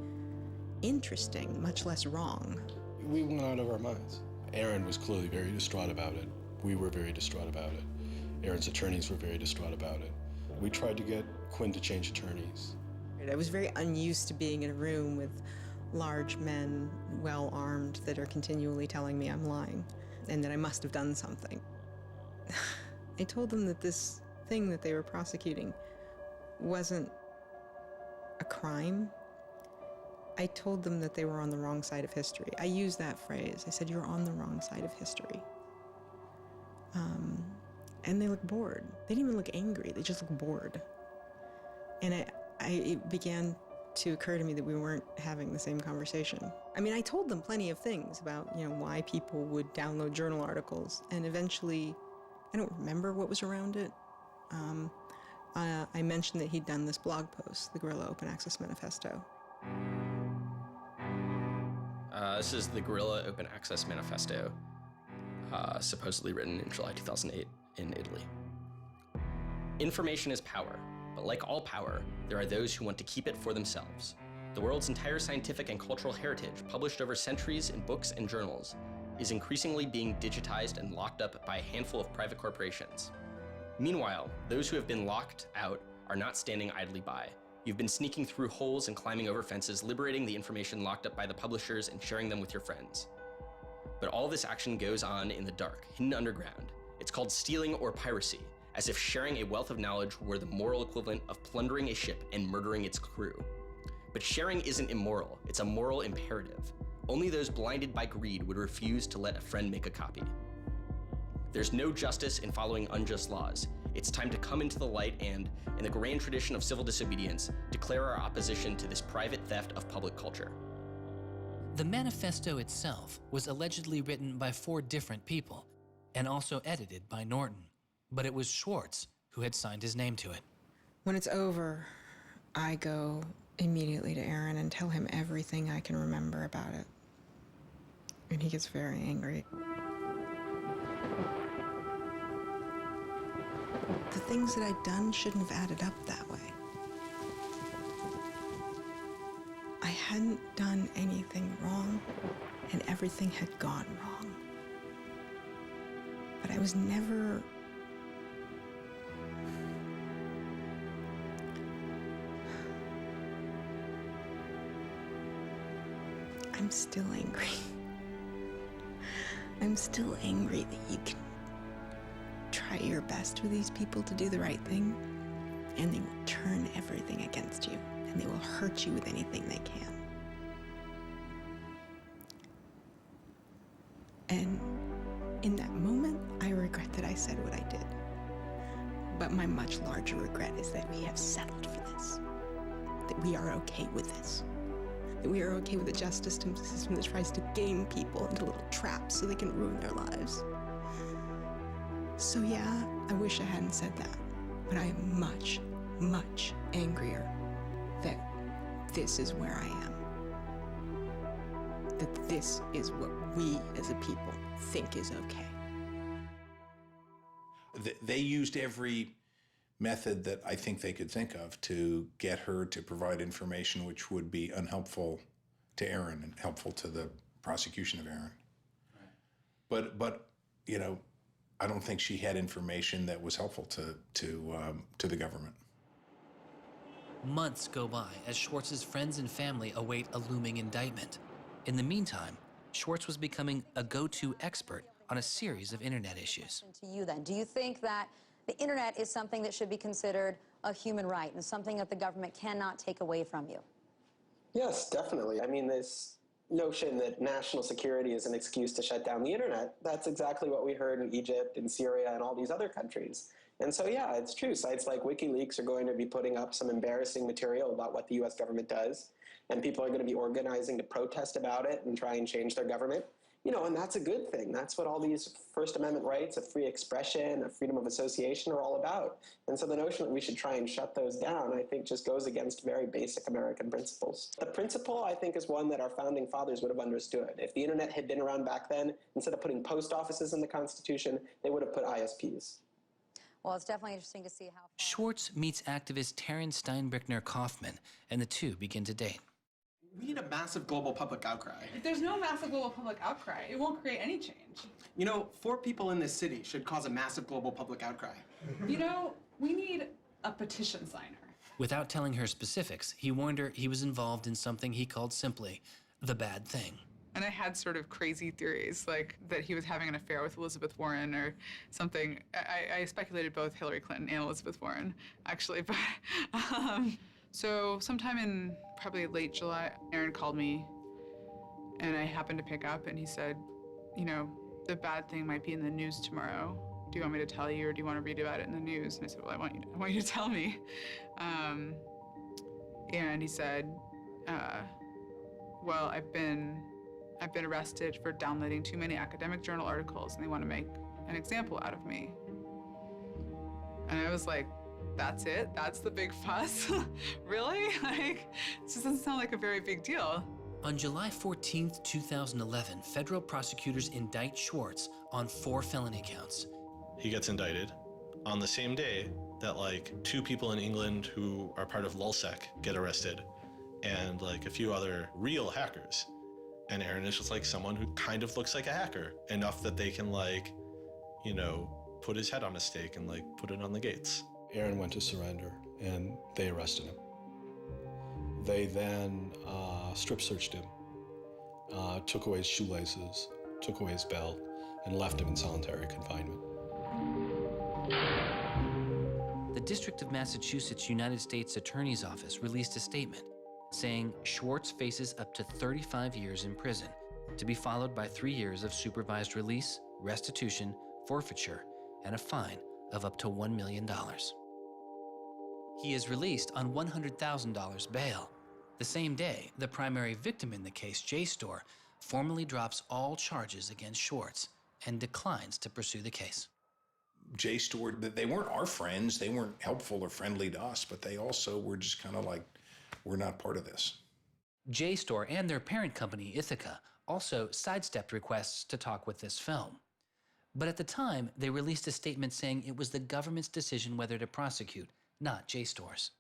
interesting, much less wrong. We went out of our minds. Aaron was clearly very distraught about it. We were very distraught about it. Aaron's attorneys were very distraught about it. We tried to get Quinn to change attorneys. I was very unused to being in a room with large men, well-armed, that are continually telling me I'm lying and that I must have done something. I told them that this thing that they were prosecuting wasn't a crime. I told them that they were on the wrong side of history. I used that phrase. I said, you're on the wrong side of history. And they looked bored. They didn't even look angry. They just looked bored. And it began to occur to me that we weren't having the same conversation. I mean, I told them plenty of things about, why people would download journal articles, and eventually, I don't remember what was around it. I mentioned that he'd done this blog post, the Guerrilla Open Access Manifesto. This is the Guerrilla Open Access Manifesto, supposedly written in July 2008 in Italy. Information is power. But like all power, there are those who want to keep it for themselves. The world's entire scientific and cultural heritage, published over centuries in books and journals, is increasingly being digitized and locked up by a handful of private corporations. Meanwhile, those who have been locked out are not standing idly by. You've been sneaking through holes and climbing over fences, liberating the information locked up by the publishers and sharing them with your friends. But all this action goes on in the dark, hidden underground. It's called stealing or piracy, as if sharing a wealth of knowledge were the moral equivalent of plundering a ship and murdering its crew. But sharing isn't immoral, it's a moral imperative. Only those blinded by greed would refuse to let a friend make a copy. There's no justice in following unjust laws. It's time to come into the light and, in the grand tradition of civil disobedience, declare our opposition to this private theft of public culture. The manifesto itself was allegedly written by 4 different people, and also edited by Norton. But it was Swartz who had signed his name to it. When it's over, I go immediately to Aaron and tell him everything I can remember about it. And he gets very angry. The things that I'd done shouldn't have added up that way. I hadn't done anything wrong, and everything had gone wrong. But I was never... I'm still angry. I'm still angry that you can try your best with these people to do the right thing, and they will turn everything against you, and they will hurt you with anything they can. And in that moment, I regret that I said what I did. But my much larger regret is that we have settled for this, that we are okay with this, that we are okay with a justice system that tries to game people into little traps so they can ruin their lives. So yeah, I wish I hadn't said that, but I am much, much angrier that this is where I am. That this is what we as a people think is okay. They used every method that I think they could think of to get her to provide information which would be unhelpful to Aaron and helpful to the prosecution of Aaron. Right. But you know, I don't think she had information that was helpful to the government. Months go by as Swartz's friends and family await a looming indictment. In the meantime, Swartz was becoming a go-to expert on a series of internet issues. To you then, do you think that the internet is something that should be considered a human right and something that the government cannot take away from you? Yes, definitely. I mean, this notion that national security is an excuse to shut down the internet, that's exactly what we heard in Egypt and Syria and all these other countries. And so, yeah, it's true. Sites like WikiLeaks are going to be putting up some embarrassing material about what the U.S. government does, and people are going to be organizing to protest about it and try and change their government. You know, and that's a good thing. That's what all these First Amendment rights of free expression, of freedom of association are all about. And so the notion that we should try and shut those down, I think, just goes against very basic American principles. The principle, I think, is one that our founding fathers would have understood. If the internet had been around back then, instead of putting post offices in the Constitution, they would have put ISPs. Well, it's definitely interesting to see how... Swartz meets activist Taryn Steinbrickner-Kaufman, and the two begin to date. We need a massive global public outcry. If there's no massive global public outcry, it won't create any change. You know, 4 people in this city should cause a massive global public outcry. You know, we need a petition signer. Without telling her specifics, he warned her he was involved in something he called simply the bad thing. And I had sort of crazy theories, like that he was having an affair with Elizabeth Warren or something. I speculated both Hillary Clinton and Elizabeth Warren, actually. But so sometime in probably late July, Aaron called me, and I happened to pick up, and he said, you know, the bad thing might be in the news tomorrow. Do you want me to tell you, or do you want to read about it in the news? And I said, well, I want you to tell me. And he said, well, I've been arrested for downloading too many academic journal articles, and they want to make an example out of me. And I was like, that's it? That's the big fuss? Really? Like, it just doesn't sound like a very big deal. On July 14th, 2011, federal prosecutors indict Swartz on 4 felony counts. He gets indicted on the same day that like 2 people in England who are part of LulzSec get arrested, and like a few other real hackers. And Aaron is just like someone who kind of looks like a hacker, enough that they can like, you know, put his head on a stake and like put it on the gates. Aaron went to surrender, and they arrested him. They then strip searched him, took away his shoelaces, took away his belt, and left him in solitary confinement. The District of Massachusetts United States Attorney's Office released a statement saying Swartz faces up to 35 years in prison, to be followed by 3 years of supervised release, restitution, forfeiture, and a fine of up to $1 million. He is released on $100,000 bail. The same day, the primary victim in the case, JSTOR, formally drops all charges against Swartz and declines to pursue the case. JSTOR, they weren't our friends, they weren't helpful or friendly to us, but they also were just kind of like, we're not part of this. JSTOR and their parent company, Ithaca, also sidestepped requests to talk with this film. But at the time, they released a statement saying it was the government's decision whether to prosecute, not JSTOR's.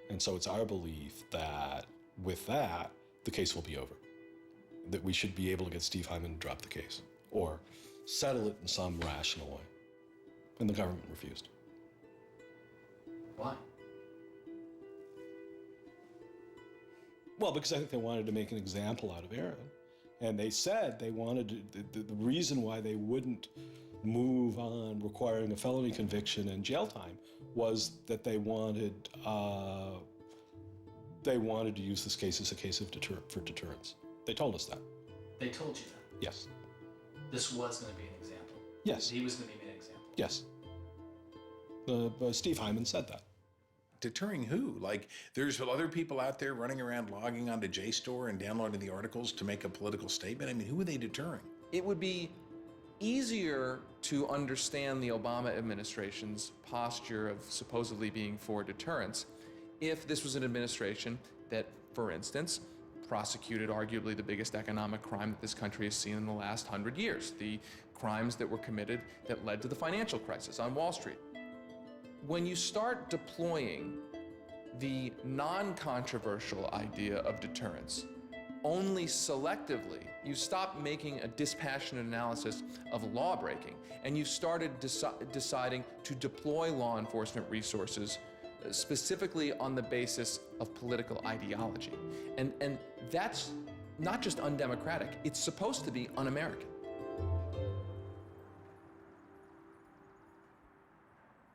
And so it's our belief that with that, the case will be over. That we should be able to get Steve Hyman to drop the case or settle it in some rational way. And the government refused. Why? Well, because I think they wanted to make an example out of Aaron. And they said they wanted to, the reason why they wouldn't move on requiring a felony conviction and jail time was that they wanted to use this case as a case of for deterrence. They told us that. They told you that? Yes. This was going to be an example? Yes. He was going to be an example? Yes. Steve Hyman said that. Deterring who? Like, there's other people out there running around logging onto JSTOR and downloading the articles to make a political statement? I mean, who are they deterring? It would be easier to understand the Obama administration's posture of supposedly being for deterrence if this was an administration that, for instance, prosecuted arguably the biggest economic crime that this country has seen in the last 100 years, the crimes that were committed that led to the financial crisis on Wall Street. When you start deploying the non-controversial idea of deterrence only selectively, you stop making a dispassionate analysis of lawbreaking, and you started deciding to deploy law enforcement resources specifically on the basis of political ideology. And that's not just undemocratic, it's supposed to be un-American.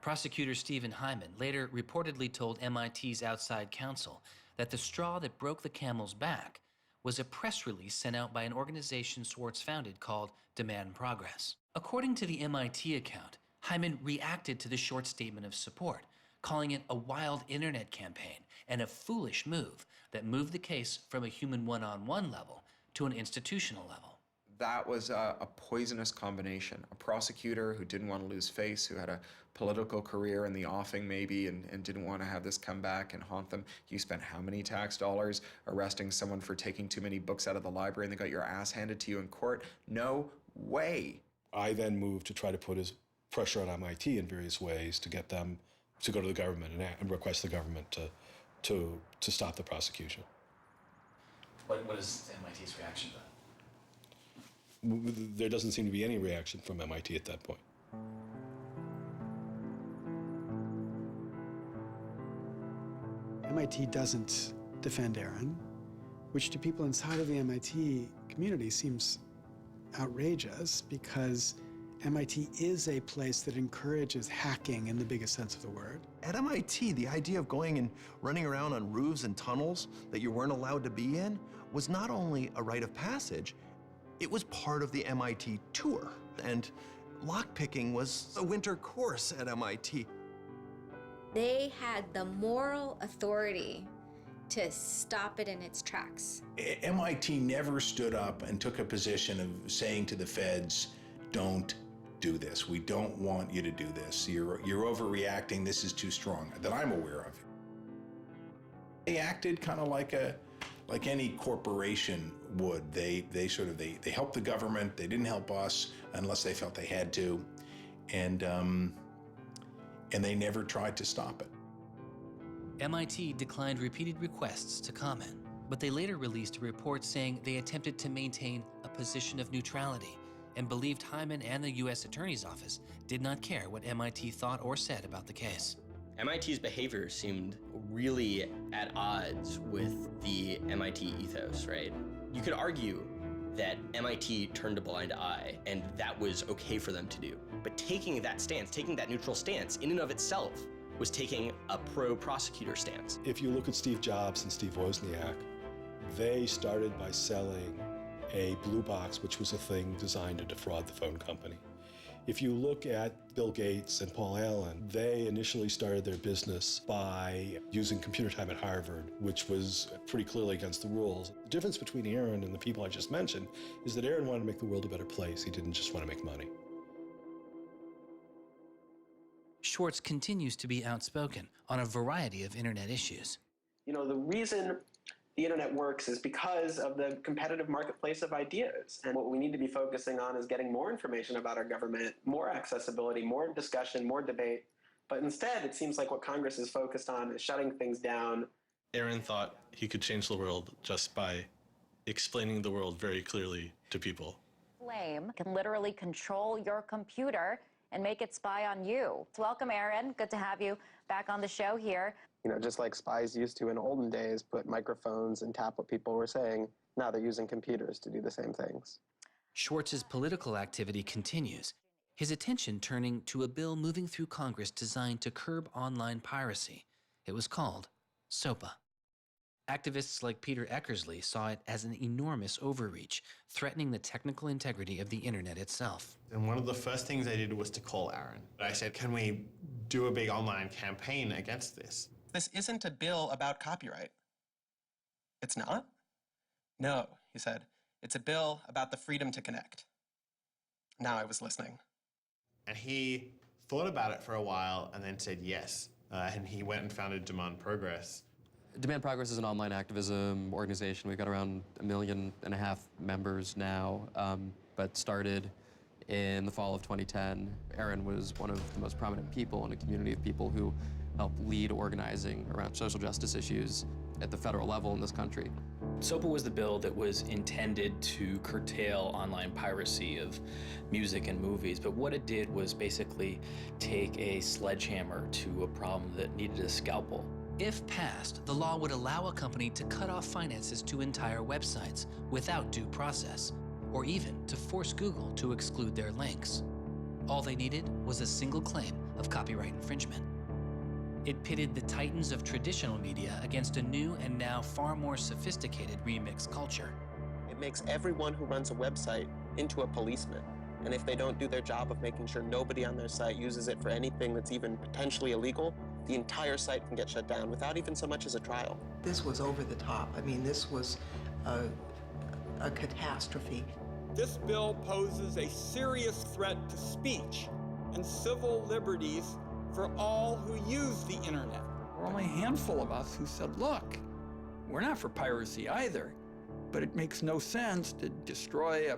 Prosecutor Stephen Hyman later reportedly told MIT's outside counsel that the straw that broke the camel's back was a press release sent out by an organization Swartz founded called Demand Progress. According to the MIT account, Hyman reacted to the short statement of support, calling it a wild internet campaign and a foolish move that moved the case from a human one-on-one level to an institutional level. That was a poisonous combination. A prosecutor who didn't want to lose face, who had a political career in the offing maybe, and didn't want to have this come back and haunt them. You spent how many tax dollars arresting someone for taking too many books out of the library and they got your ass handed to you in court? No way. I then moved to try to put pressure on MIT in various ways to get them to go to the government and request the government to stop the prosecution. What is MIT's reaction to that? There doesn't seem to be any reaction from MIT at that point. MIT doesn't defend Aaron, which to people inside of the MIT community seems outrageous because MIT is a place that encourages hacking in the biggest sense of the word. At MIT, the idea of going and running around on roofs and tunnels that you weren't allowed to be in was not only a rite of passage, it was part of the MIT tour. And lockpicking was a winter course at MIT. They had the moral authority to stop it in its tracks. MIT never stood up and took a position of saying to the feds, don't do this. We don't want you to do this. You're overreacting. This is too strong, that I'm aware of. They acted kind of like any corporation would. They helped the government. They didn't help us unless they felt they had to, and they never tried to stop it. MIT declined repeated requests to comment, but they later released a report saying they attempted to maintain a position of neutrality and believed Hyman and the U.S. Attorney's Office did not care what MIT thought or said about the case. MIT's behavior seemed really at odds with the MIT ethos, right? You could argue that MIT turned a blind eye and that was okay for them to do. But taking that stance, taking that neutral stance in and of itself was taking a pro-prosecutor stance. If you look at Steve Jobs and Steve Wozniak, they started by selling a blue box, which was a thing designed to defraud the phone company. If you look at Bill Gates and Paul Allen, they initially started their business by using computer time at Harvard, which was pretty clearly against the rules. The difference between Aaron and the people I just mentioned is that Aaron wanted to make the world a better place. He didn't just want to make money. Swartz continues to be outspoken on a variety of internet issues. You know, the reason the internet works is because of the competitive marketplace of ideas. And what we need to be focusing on is getting more information about our government, more accessibility, more discussion, more debate. But instead, it seems like what Congress is focused on is shutting things down. Aaron thought he could change the world just by explaining the world very clearly to people. Flame can literally control your computer and make it spy on you. Welcome, Aaron. Good to have you back on the show here. You know, just like spies used to in olden days put microphones and tap what people were saying, now they're using computers to do the same things. Swartz's political activity continues. his attention turning to a bill moving through Congress designed to curb online piracy. It was called SOPA. Activists like Peter Eckersley saw it as an enormous overreach, threatening the technical integrity of the internet itself. And one of the first things I did was to call Aaron. I said, can we do a big online campaign against this? This isn't a bill about copyright. It's not? No, he said. It's a bill about the freedom to connect. Now I was listening. And he thought about it for a while and then said yes. And he went and founded Demand Progress. Demand Progress is an online activism organization. We've got around 1.5 million members now, but started in the fall of 2010. Aaron was one of the most prominent people in a community of people who helped lead organizing around social justice issues at the federal level in this country. SOPA was the bill that was intended to curtail online piracy of music and movies, but what it did was basically take a sledgehammer to a problem that needed a scalpel. If passed, the law would allow a company to cut off finances to entire websites without due process, or even to force Google to exclude their links. All they needed was a single claim of copyright infringement. It pitted the titans of traditional media against a new and now far more sophisticated remix culture. It makes everyone who runs a website into a policeman. And if they don't do their job of making sure nobody on their site uses it for anything that's even potentially illegal, the entire site can get shut down without even so much as a trial. This was over the top. I mean, this was a catastrophe. This bill poses a serious threat to speech and civil liberties for all who use the internet. There were only a handful of us who said, look, we're not for piracy either, but it makes no sense to destroy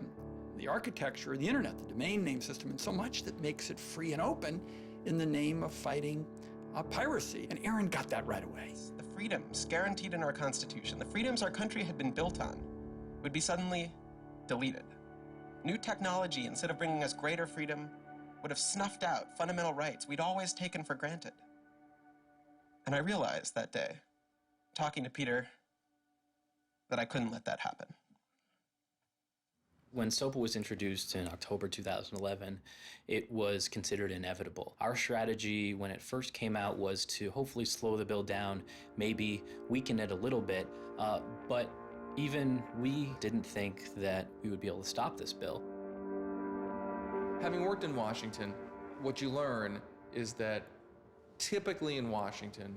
the architecture of the internet, the domain name system, and so much that makes it free and open in the name of fighting piracy. And Aaron got that right away. The freedoms guaranteed in our Constitution, the freedoms our country had been built on, would be suddenly deleted. New technology, instead of bringing us greater freedom, would have snuffed out fundamental rights we'd always taken for granted. And I realized that day, talking to Peter, that I couldn't let that happen. When SOPA was introduced in October 2011, it was considered inevitable. Our strategy when it first came out was to hopefully slow the bill down, maybe weaken it a little bit, but even we didn't think that we would be able to stop this bill. Having worked in Washington, what you learn is that typically in Washington,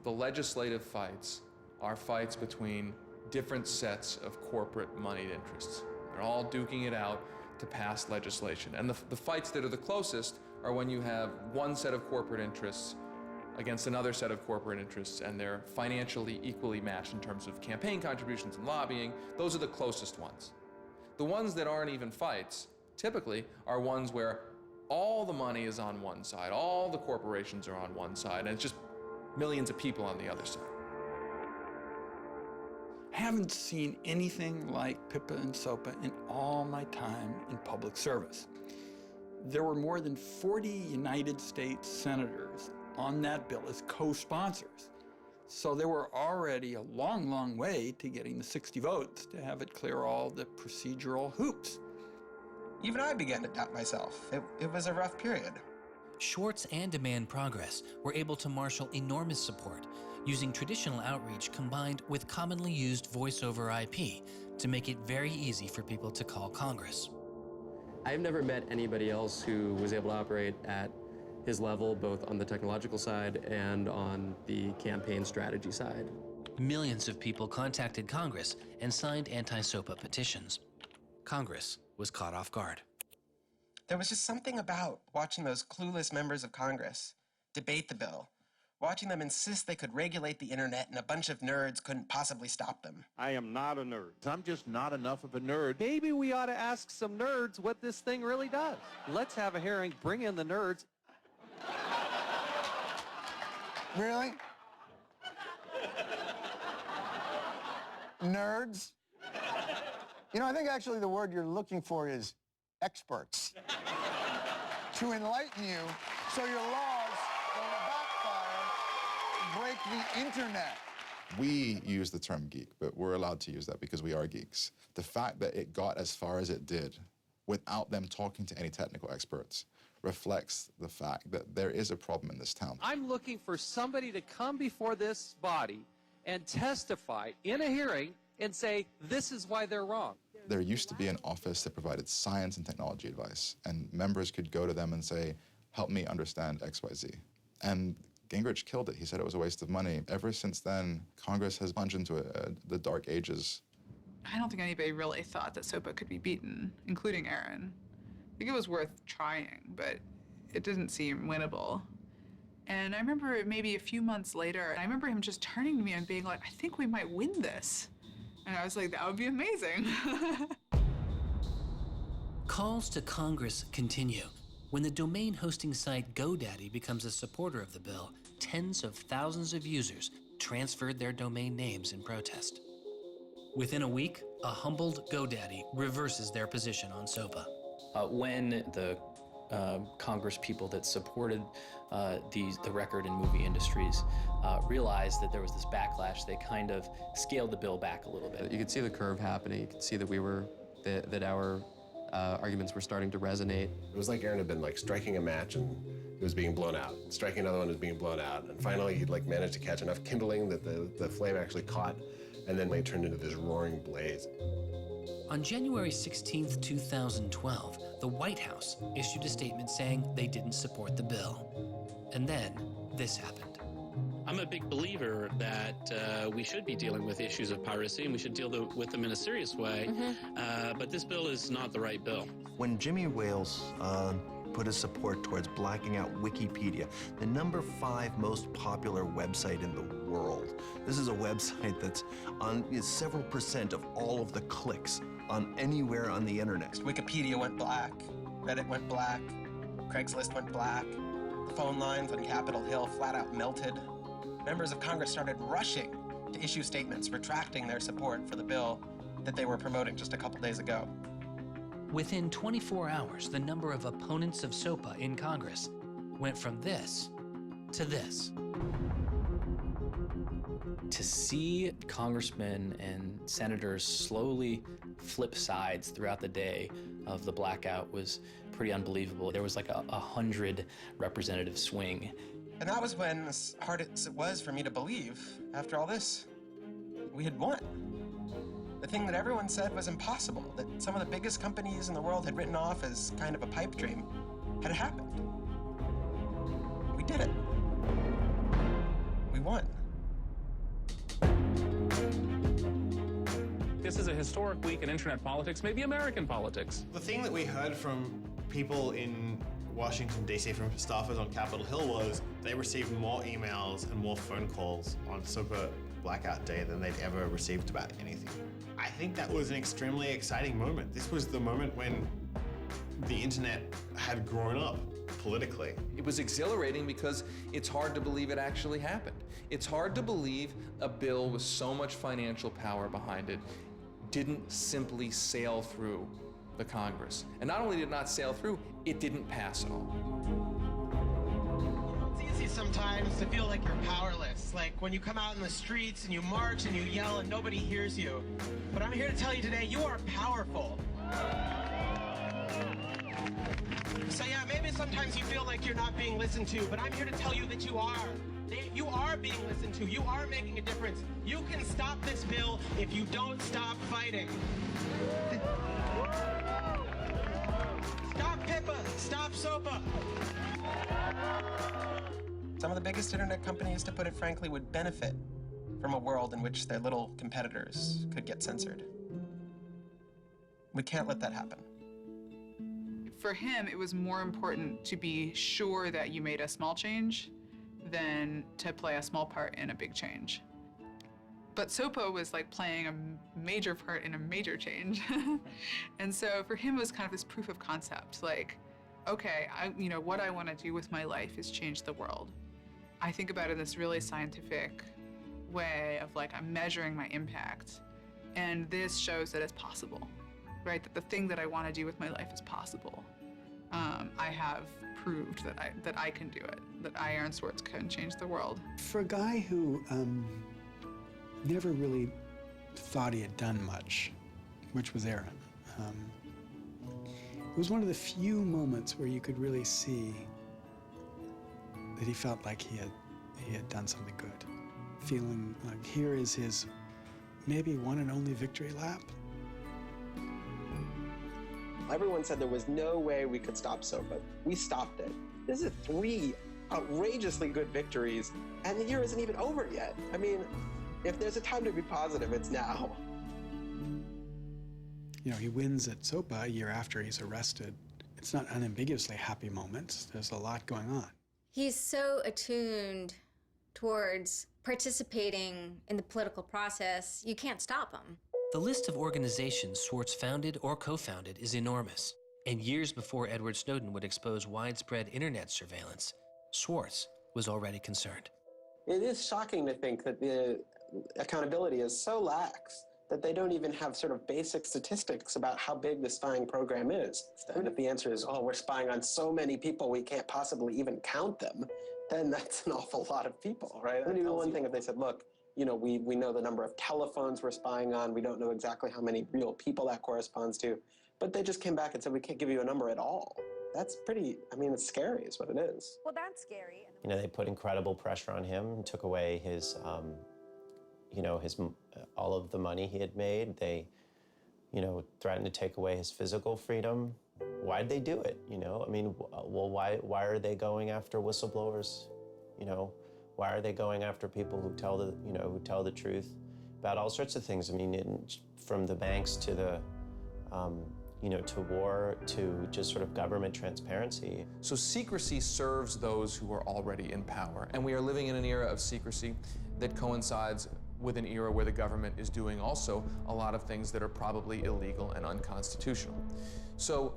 the legislative fights are fights between different sets of corporate moneyed interests. They're all duking it out to pass legislation. And the fights that are the closest are when you have one set of corporate interests against another set of corporate interests, and they're financially equally matched in terms of campaign contributions and lobbying. Those are the closest ones. The ones that aren't even fights typically are ones where all the money is on one side, all the corporations are on one side, and it's just millions of people on the other side. Haven't seen anything like PIPA and SOPA in all my time in public service. There were more than 40 United States senators on that bill as co-sponsors. So there were already a long, long way to getting the 60 votes to have it clear all the procedural hoops. Even I began to doubt myself. It was a rough period. Swartz and Demand Progress were able to marshal enormous support, using traditional outreach combined with commonly used voice over IP to make it very easy for people to call Congress. I've never met anybody else who was able to operate at his level, both on the technological side and on the campaign strategy side. Millions of people contacted Congress and signed anti-SOPA petitions. Congress was caught off guard. There was just something about watching those clueless members of Congress debate the bill, watching them insist they could regulate the internet and a bunch of nerds couldn't possibly stop them. I am not a nerd. I'm just not enough of a nerd. Maybe we ought to ask some nerds what this thing really does. Let's have a hearing, bring in the nerds. Really? Nerds? You know, I think actually the word you're looking for is experts. To enlighten you so your laws don't backfire, break the internet. We use the term geek, but we're allowed to use that because we are geeks. The fact that it got as far as it did without them talking to any technical experts reflects the fact that there is a problem in this town. I'm looking for somebody to come before this body and testify in a hearing and say, this is why they're wrong. There used to be an office that provided science and technology advice, and members could go to them and say, help me understand XYZ. And Gingrich killed it. He said it was a waste of money. Ever since then, Congress has plunged into the dark ages. I don't think anybody really thought that SOPA could be beaten, including Aaron. I think it was worth trying, but it didn't seem winnable. And I remember maybe a few months later, I remember him just turning to me and being like, I think we might win this. And I was like, that would be amazing. Calls to Congress continue. When the domain hosting site GoDaddy becomes a supporter of the bill, tens of thousands of users transferred their domain names in protest. Within a week, a humbled GoDaddy reverses their position on SOPA. When the Congress people that supported the record and movie industries realized that there was this backlash, they kind of scaled the bill back a little bit. You could see the curve happening. You could see that that our arguments were starting to resonate. It was like Aaron had been like striking a match and it was being blown out. Striking another one was being blown out. And finally he'd like managed to catch enough kindling that the flame actually caught, and then it turned into this roaring blaze. On January 16th, 2012, the White House issued a statement saying they didn't support the bill. And then this happened. I'm a big believer that we should be dealing with issues of piracy and we should deal with them in a serious way, but this bill is not the right bill. When Jimmy Wales put his support towards blacking out Wikipedia, the #5 most popular website in the world. This is a website that's on several % of all of the clicks on anywhere on the internet. Wikipedia went black, Reddit went black, Craigslist went black, the phone lines on Capitol Hill flat out melted. Members of Congress started rushing to issue statements retracting their support for the bill that they were promoting just a couple days ago. Within 24 hours, the number of opponents of SOPA in Congress went from this to this. To see congressmen and senators slowly flip sides throughout the day of the blackout was pretty unbelievable. There was like a 100 representative swing. And that was when, as hard as it was for me to believe, after all this, we had won. The thing that everyone said was impossible, that some of the biggest companies in the world had written off as kind of a pipe dream, had happened. We did it. We won. This is a historic week in internet politics, maybe American politics. The thing that we heard from people in Washington, D.C., from staffers on Capitol Hill was they received more emails and more phone calls on SOPA blackout day than they'd ever received about anything. I think that was an extremely exciting moment. This was the moment when the internet had grown up politically. It was exhilarating because it's hard to believe it actually happened. It's hard to believe a bill with so much financial power behind it didn't simply sail through the Congress. And not only did it not sail through, it didn't pass at all. It's easy sometimes to feel like you're powerless, like when you come out in the streets and you march and you yell and nobody hears you. But I'm here to tell you today, you are powerful. So yeah, maybe sometimes you feel like you're not being listened to, but I'm here to tell you that you are. You are being listened to. You are making a difference. You can stop this bill if you don't stop fighting. Stop PIPA. Stop SOPA. Some of the biggest internet companies, to put it frankly, would benefit from a world in which their little competitors could get censored. We can't let that happen. For him, it was more important to be sure that you made a small change than to play a small part in a big change. But SOPA was like playing a major part in a major change. And so for him, it was kind of this proof of concept, like, okay, what I want to do with my life is change the world. I think about it in this really scientific way of like, I'm measuring my impact. And this shows that it's possible, right? That the thing that I want to do with my life is possible. I have proved that I can do it, that Aaron Swartz can change the world. For a guy who never really thought he had done much, which was Aaron, It was one of the few moments where you could really see that he felt like he had done something good. Feeling like here is his maybe one and only victory lap. Everyone said there was no way we could stop SOPA. We stopped it. This is 3 outrageously good victories, and the year isn't even over yet. I mean, if there's a time to be positive, it's now. You know, he wins at SOPA a year after he's arrested. It's not unambiguously happy moments. There's a lot going on. He's so attuned towards participating in the political process, you can't stop him. The list of organizations Swartz founded or co-founded is enormous. And years before Edward Snowden would expose widespread internet surveillance, Swartz was already concerned. It is shocking to think that the accountability is so lax that they don't even have sort of basic statistics about how big the spying program is. And if the answer is, oh, we're spying on so many people we can't possibly even count them, then that's an awful lot of people, right? I mean, one thing if they said, look, you know, we know the number of telephones we're spying on, we don't know exactly how many real people that corresponds to, but they just came back and said, we can't give you a number at all. That's pretty, I mean, it's scary is what it is. Well, that's scary. You know, they put incredible pressure on him and took away his, you know, all of the money he had made. They, you know, threatened to take away his physical freedom. Why'd they do it, you know? I mean, well, why are they going after whistleblowers, you know? Why are they going after people who tell the, you know, who tell the truth about all sorts of things? I mean, from the banks to the, you know, to war, to just sort of government transparency. So secrecy serves those who are already in power. And we are living in an era of secrecy that coincides with an era where the government is doing also a lot of things that are probably illegal and unconstitutional. So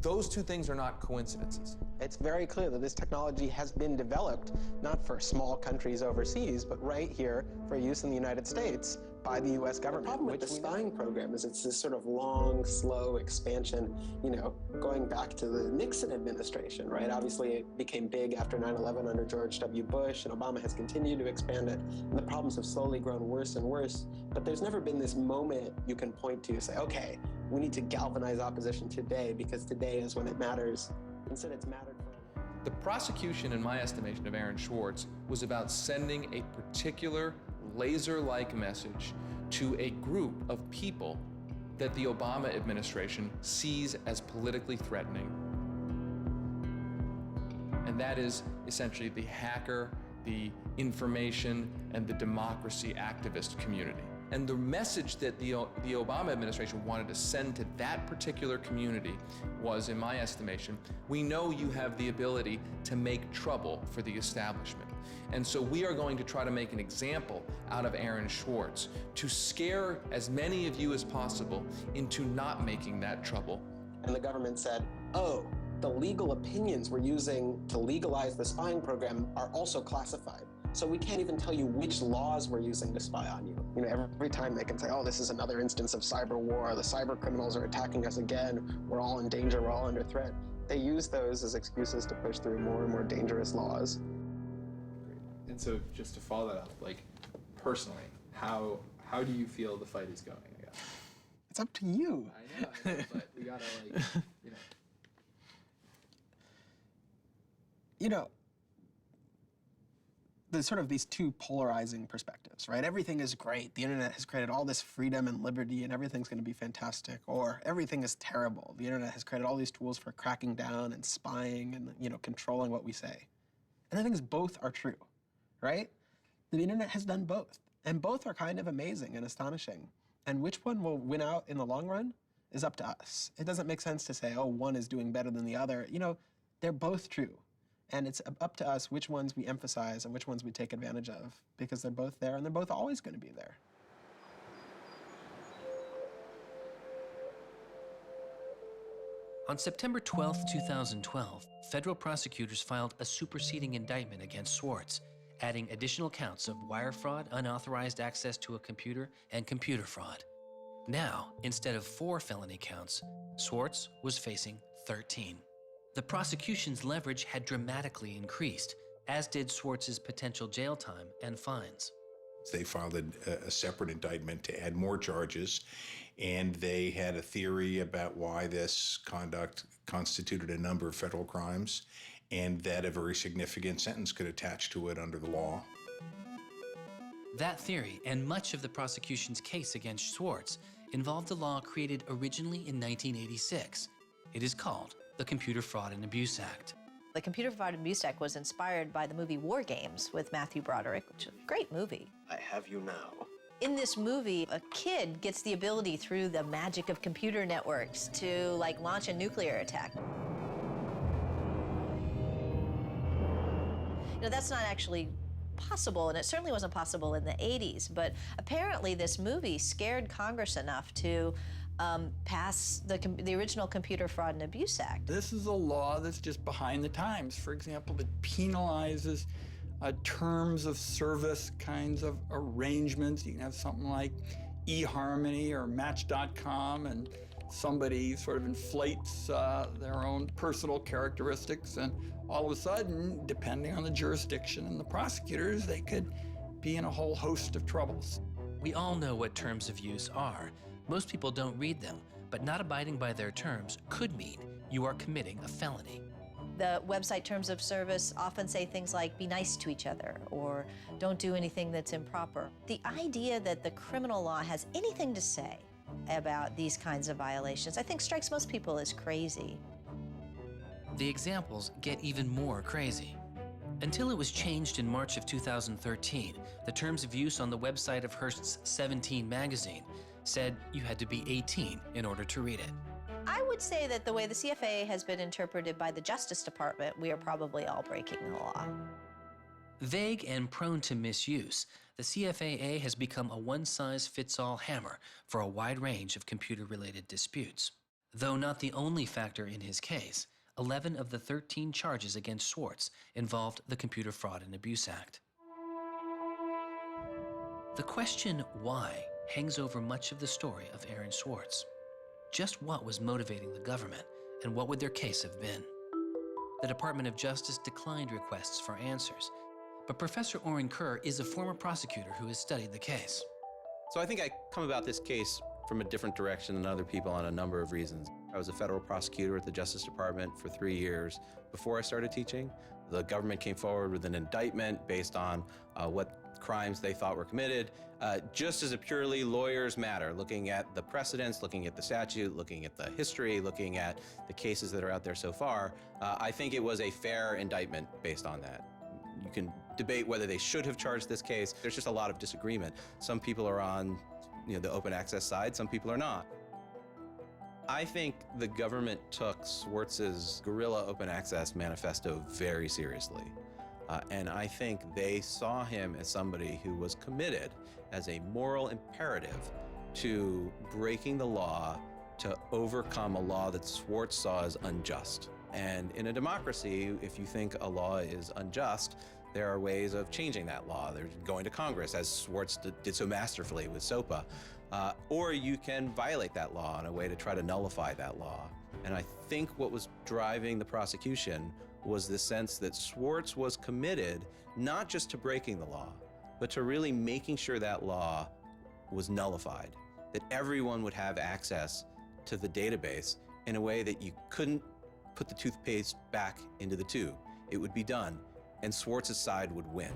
those two things are not coincidences. It's very clear that this technology has been developed not for small countries overseas, but right here for use in the United States by the U.S. government. The problem with the spying program is it's this sort of long, slow expansion, you know, going back to the Nixon administration, right? Obviously, it became big after 9/11 under George W. Bush, and Obama has continued to expand it, and the problems have slowly grown worse and worse. But there's never been this moment you can point to say, okay, we need to galvanize opposition today because today is when it matters. Instead, it's mattered for. The prosecution, in my estimation, of Aaron Swartz was about sending a particular laser-like message to a group of people that the Obama administration sees as politically threatening. And that is essentially the hacker, the information, and the democracy activist community. And the message that the Obama administration wanted to send to that particular community was, in my estimation, we know you have the ability to make trouble for the establishment. And so we are going to try to make an example out of Aaron Swartz to scare as many of you as possible into not making that trouble. And the government said, oh, the legal opinions we're using to legalize the spying program are also classified. So we can't even tell you which laws we're using to spy on you. You know, every time they can say, oh, this is another instance of cyber war, the cyber criminals are attacking us again, we're all in danger, we're all under threat. They use those as excuses to push through more and more dangerous laws. And so just to follow that up, like personally, how do you feel the fight is going, I guess? It's up to you. I know, but we gotta like, you know. You know, there's sort of these two polarizing perspectives, right? Everything is great. The internet has created all this freedom and liberty and everything's gonna be fantastic. Or everything is terrible. The internet has created all these tools for cracking down and spying and, you know, controlling what we say. And I think both are true, right? The internet has done both. And both are kind of amazing and astonishing. And which one will win out in the long run is up to us. It doesn't make sense to say, oh, one is doing better than the other. You know, they're both true. And it's up to us which ones we emphasize and which ones we take advantage of, because they're both there and they're both always going to be there. On September 12, 2012, federal prosecutors filed a superseding indictment against Swartz, adding additional counts of wire fraud, unauthorized access to a computer, and computer fraud. Now, instead of 4 felony counts, Swartz was facing 13. The prosecution's leverage had dramatically increased, as did Swartz's potential jail time and fines. They filed a separate indictment to add more charges, and they had a theory about why this conduct constituted a number of federal crimes, and that a very significant sentence could attach to it under the law. That theory, and much of the prosecution's case against Swartz, involved a law created originally in 1986. It is called the Computer Fraud and Abuse Act. The Computer Fraud and Abuse Act was inspired by the movie War Games with Matthew Broderick, which is a great movie. I have you now. In this movie, a kid gets the ability through the magic of computer networks to launch a nuclear attack. That's not actually possible, and it certainly wasn't possible in the 80s, but apparently this movie scared Congress enough to pass the original Computer Fraud and Abuse Act. This is a law that's just behind the times. For example, that penalizes terms of service kinds of arrangements. You can have something like eHarmony or Match.com, and somebody sort of inflates their own personal characteristics, and all of a sudden, depending on the jurisdiction and the prosecutors, they could be in a whole host of troubles. We all know what terms of use are. Most people don't read them, but not abiding by their terms could mean you are committing a felony. The website terms of service often say things like, be nice to each other, or don't do anything that's improper. The idea that the criminal law has anything to say about these kinds of violations, I think strikes most people as crazy. The examples get even more crazy. Until it was changed in March of 2013, the terms of use on the website of Hearst's 17 magazine said you had to be 18 in order to read it. I would say that the way the CFA has been interpreted by the Justice Department, we are probably all breaking the law. Vague and prone to misuse, the CFAA has become a one-size-fits-all hammer for a wide range of computer-related disputes. Though not the only factor in his case, 11 of the 13 charges against Swartz involved the Computer Fraud and Abuse Act. The question why hangs over much of the story of Aaron Swartz. Just what was motivating the government, and what would their case have been? The Department of Justice declined requests for answers, but Professor Oren Kerr is a former prosecutor who has studied the case. So I think I come about this case from a different direction than other people on a number of reasons. I was a federal prosecutor at the Justice Department for 3 years before I started teaching. The government came forward with an indictment based on what crimes they thought were committed, just as a purely lawyers matter, looking at the precedents, looking at the statute, looking at the history, looking at the cases that are out there so far. I think it was a fair indictment based on that. You can debate whether they should have charged this case. There's just a lot of disagreement. Some people are on the open access side, some people are not. I think the government took Swartz's guerrilla open access manifesto very seriously. And I think they saw him as somebody who was committed as a moral imperative to breaking the law to overcome a law that Swartz saw as unjust. And in a democracy, if you think a law is unjust, there are ways of changing that law. There's going to Congress, as Swartz did so masterfully with SOPA. Or you can violate that law in a way to try to nullify that law. And I think what was driving the prosecution was the sense that Swartz was committed not just to breaking the law, but to really making sure that law was nullified, that everyone would have access to the database in a way that you couldn't put the toothpaste back into the tube. It would be done, and Swartz's side would win.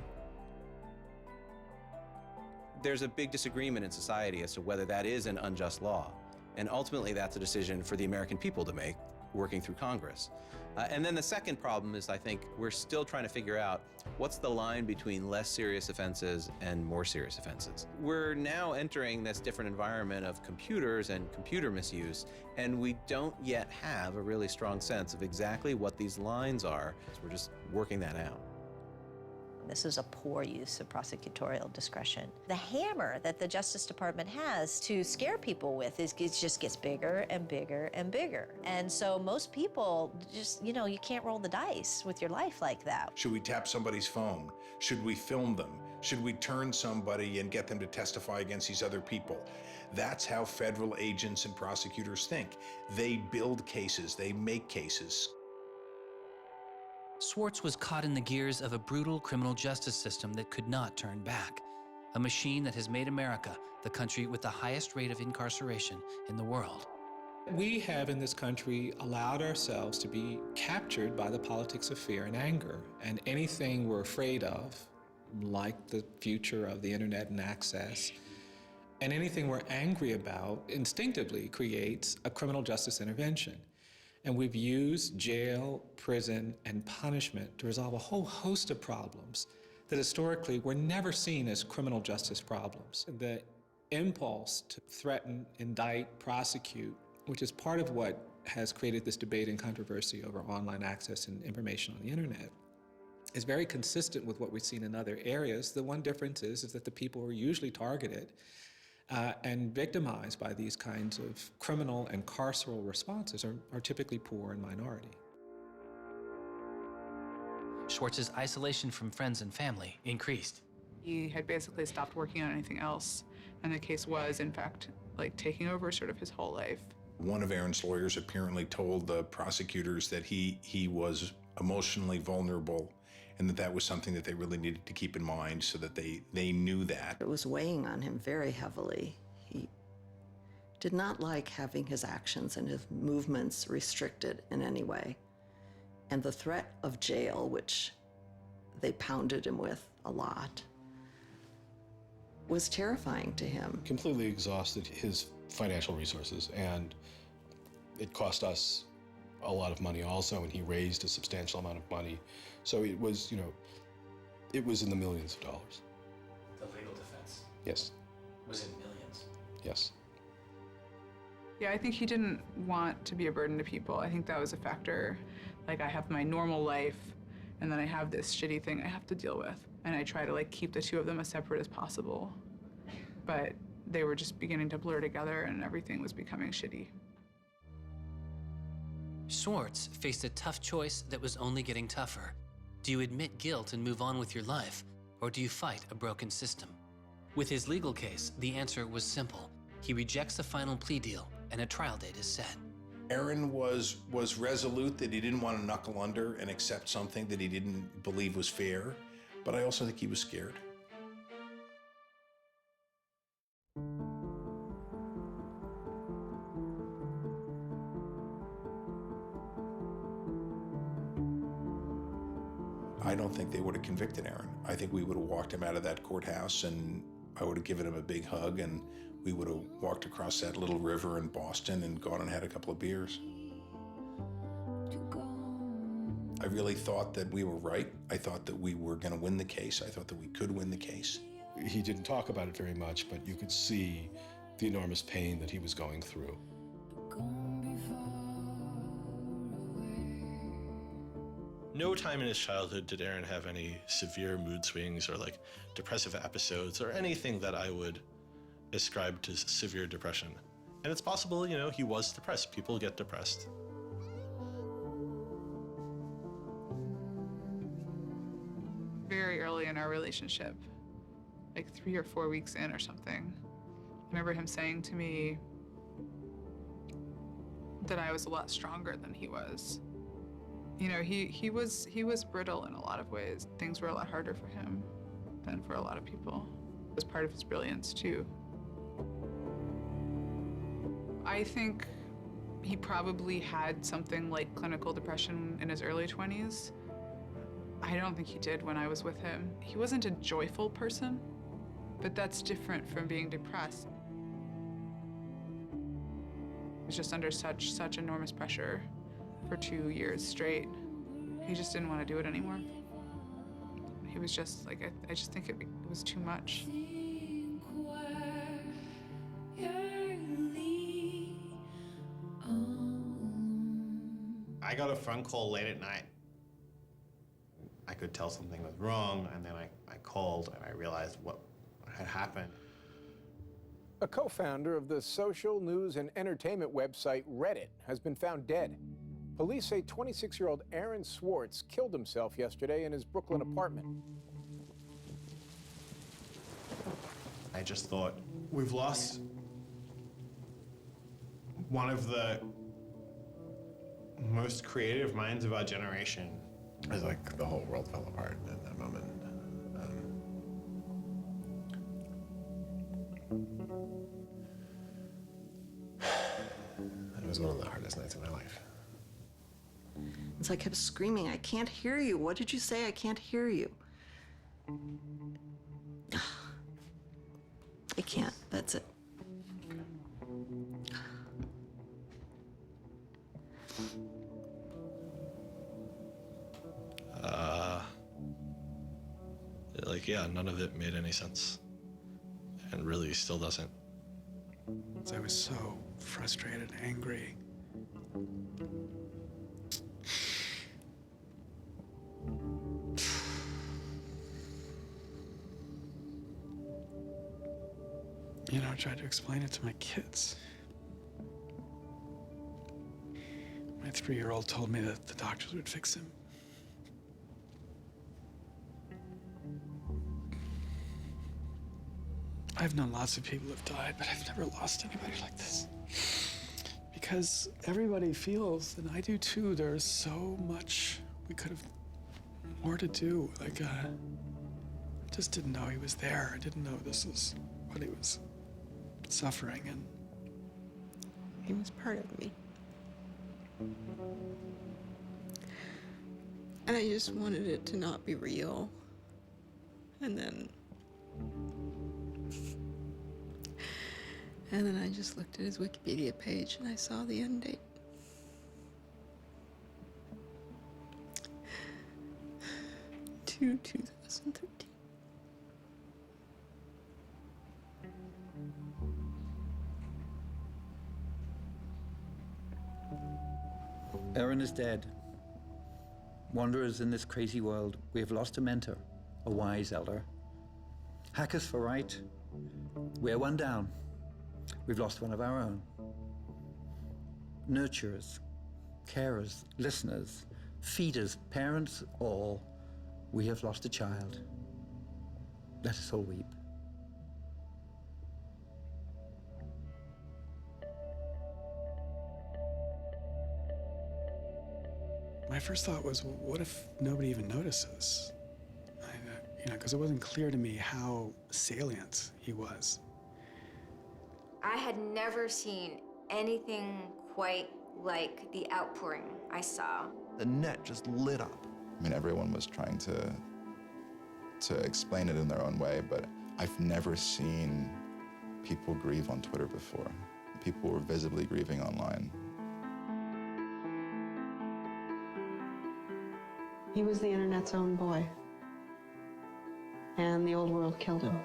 There's a big disagreement in society as to whether that is an unjust law, and ultimately that's a decision for the American people to make, working through Congress. And then the second problem is, I think, we're still trying to figure out what's the line between less serious offenses and more serious offenses. We're now entering this different environment of computers and computer misuse, and we don't yet have a really strong sense of exactly what these lines are. So we're just working that out. This is a poor use of prosecutorial discretion. The hammer that the Justice Department has to scare people with it just gets bigger and bigger and bigger. And so most people just, you can't roll the dice with your life like that. Should we tap somebody's phone? Should we film them? Should we turn somebody and get them to testify against these other people? That's how federal agents and prosecutors think. They build cases, they make cases. Swartz was caught in the gears of a brutal criminal justice system that could not turn back. a machine that has made America the country with the highest rate of incarceration in the world. We have in this country allowed ourselves to be captured by the politics of fear and anger, and anything we're afraid of, like the future of the internet and access, and anything we're angry about instinctively creates a criminal justice intervention. And we've used jail, prison, and punishment to resolve a whole host of problems that historically were never seen as criminal justice problems. The impulse to threaten, indict, prosecute, which is part of what has created this debate and controversy over online access and information on the internet, is very consistent with what we've seen in other areas. The one difference is that the people who are usually targeted and victimized by these kinds of criminal and carceral responses are typically poor and minority. Swartz's isolation from friends and family increased. He had basically stopped working on anything else, and the case was, in fact, like taking over sort of his whole life. One of Aaron's lawyers apparently told the prosecutors that he was emotionally vulnerable and that was something that they really needed to keep in mind so that they knew that. It was weighing on him very heavily. He did not like having his actions and his movements restricted in any way. And the threat of jail, which they pounded him with a lot, was terrifying to him. Completely exhausted his financial resources, and it cost us a lot of money also, and he raised a substantial amount of money. So it was, it was in the millions of dollars. The legal defense Yes, was in millions. yes. Yeah, I think he didn't want to be a burden to people. I think that was a factor. Like, I have my normal life, and then I have this shitty thing I have to deal with. And I try to keep the two of them as separate as possible. But they were just beginning to blur together, and everything was becoming shitty. Swartz faced a tough choice that was only getting tougher. Do you admit guilt and move on with your life, or do you fight a broken system? With his legal case, the answer was simple. He rejects the final plea deal, and a trial date is set. Aaron was resolute that he didn't want to knuckle under and accept something that he didn't believe was fair, but I also think he was scared. I don't think they would have convicted Aaron. I think we would have walked him out of that courthouse, and I would have given him a big hug, and we would have walked across that little river in Boston and gone and had a couple of beers. I really thought that we were right. I thought that we were going to win the case. I thought that we could win the case. He didn't talk about it very much, but you could see the enormous pain that he was going through. No time in his childhood did Aaron have any severe mood swings or depressive episodes or anything that I would ascribe to severe depression. And it's possible, he was depressed. People get depressed. Very early in our relationship, 3 or 4 weeks in or something, I remember him saying to me that I was a lot stronger than he was. He was brittle in a lot of ways. Things were a lot harder for him than for a lot of people. It was part of his brilliance, too. I think he probably had something like clinical depression in his early 20s. I don't think he did when I was with him. He wasn't a joyful person, but that's different from being depressed. He was just under such enormous pressure for 2 years straight. He just didn't want to do it anymore. He was just I just think it was too much. I got a phone call late at night. I could tell something was wrong, and then I called and I realized what had happened. A co-founder of the social news and entertainment website Reddit has been found dead. Police say 26-year-old Aaron Swartz killed himself yesterday in his Brooklyn apartment. I just thought, we've lost one of the most creative minds of our generation. It was the whole world fell apart at that moment. It was one of the hardest nights of my life. As I kept screaming, I can't hear you. What did you say? I can't hear you. I can't. That's it. Like, yeah, none of it made any sense. And really still doesn't. I was so frustrated, angry. You know, I tried to explain it to my kids. My 3-year-old told me that the doctors would fix him. I've known lots of people who've died, but I've never lost anybody like this. Because everybody feels, and I do too, there's so much we could have more to do. Like, I just didn't know he was there. I didn't know this was what he was suffering, and he was part of me. And I just wanted it to not be real. And then I just looked at his Wikipedia page and I saw the end date. To 2013. Aaron is dead. Wanderers in this crazy world, we have lost a mentor, a wise elder. Hackers for right, we're one down. We've lost one of our own. Nurturers, carers, listeners, feeders, parents, all, we have lost a child. Let us all weep. my first thought was, well, what if nobody even notices? Because it wasn't clear to me how salient he was. I had never seen anything quite like the outpouring I saw. The net just lit up. I mean, everyone was trying to explain it in their own way, but I've never seen people grieve on Twitter before. People were visibly grieving online. He was the internet's own boy, and the old world killed him.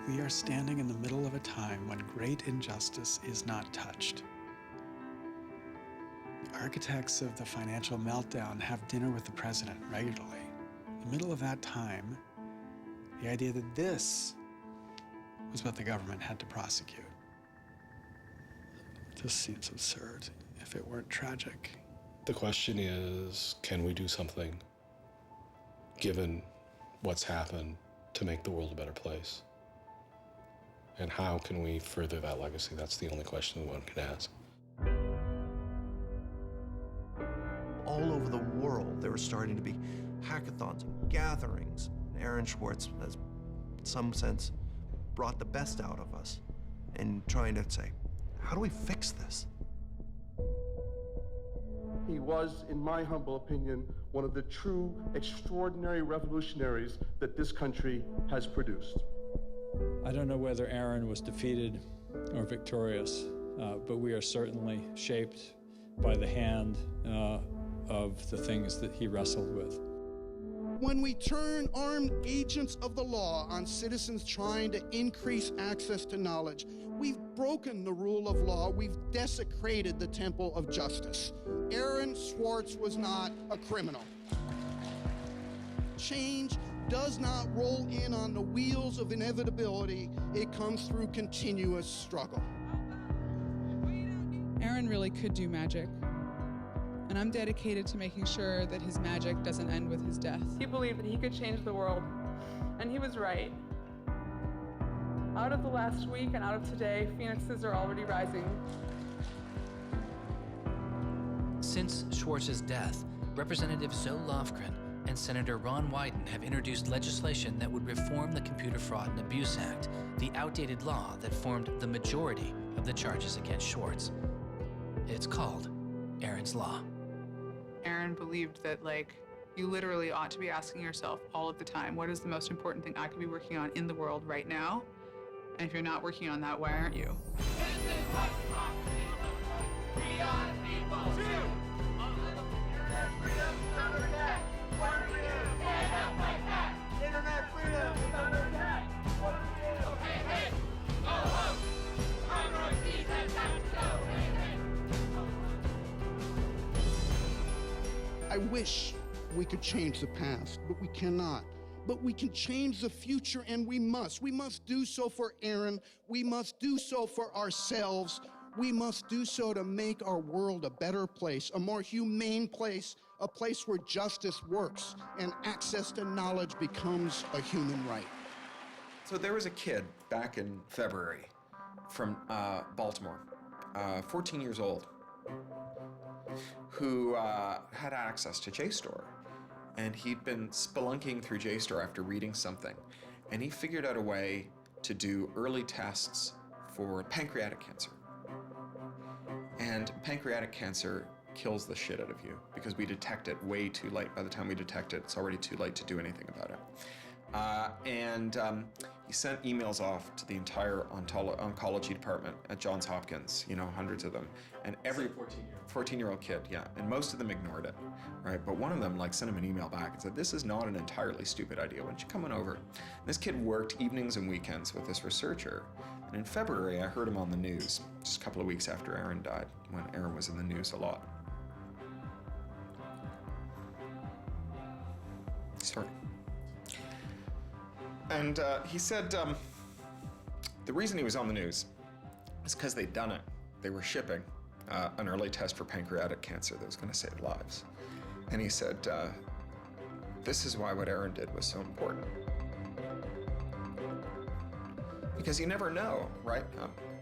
We are standing in the middle of a time when great injustice is not touched. The architects of the financial meltdown have dinner with the president regularly. In the middle of that time, the idea that this was what the government had to prosecute just seems absurd if it weren't tragic. The question is, can we do something, given what's happened, to make the world a better place? And how can we further that legacy? That's the only question one can ask. All over the world, there were starting to be hackathons and gatherings. Aaron Swartz has, in some sense, brought the best out of us in trying to say, how do we fix this? He was, in my humble opinion, one of the true extraordinary revolutionaries that this country has produced. I don't know whether Aaron was defeated or victorious, but we are certainly shaped by the hand of the things that he wrestled with. When we turn armed agents of the law on citizens trying to increase access to knowledge, we've broken the rule of law, we've desecrated the temple of justice. Aaron Swartz was not a criminal. Change does not roll in on the wheels of inevitability, it comes through continuous struggle. Aaron really could do magic, and I'm dedicated to making sure that his magic doesn't end with his death. He believed that he could change the world, and he was right. Out of the last week and out of today, phoenixes are already rising. Since Schwartz's death, Representative Zoe Lofgren, and Senator Ron Wyden have introduced legislation that would reform the Computer Fraud and Abuse Act, the outdated law that formed the majority of the charges against Swartz. It's called Aaron's Law. Aaron believed that, like, you literally ought to be asking yourself all of the time, what is the most important thing I could be working on in the world right now? And if you're not working on that, why aren't you? I wish we could change the past, but we cannot. But we can change the future, and we must. We must do so for Aaron. We must do so for ourselves. We must do so to make our world a better place, a more humane place, a place where justice works and access to knowledge becomes a human right. So there was a kid back in February from Baltimore, 14 years old, who had access to JSTOR. And he'd been spelunking through JSTOR after reading something. And he figured out a way to do early tests for pancreatic cancer. And pancreatic cancer kills the shit out of you because we detect it way too late. By the time we detect it, it's already too late to do anything about it. He sent emails off to the entire oncology department at Johns Hopkins, you know, hundreds of them. And every 14-year-old kid, yeah, and most of them ignored it, right? But one of them sent him an email back and said, this is not an entirely stupid idea, why don't you come on over? And this kid worked evenings and weekends with this researcher. And in February, I heard him on the news, just a couple of weeks after Aaron died, when Aaron was in the news a lot. Sorry. And he said the reason he was on the news is because they'd done it. They were shipping an early test for pancreatic cancer that was going to save lives. And he said, this is why what Aaron did was so important. Because you never know, right?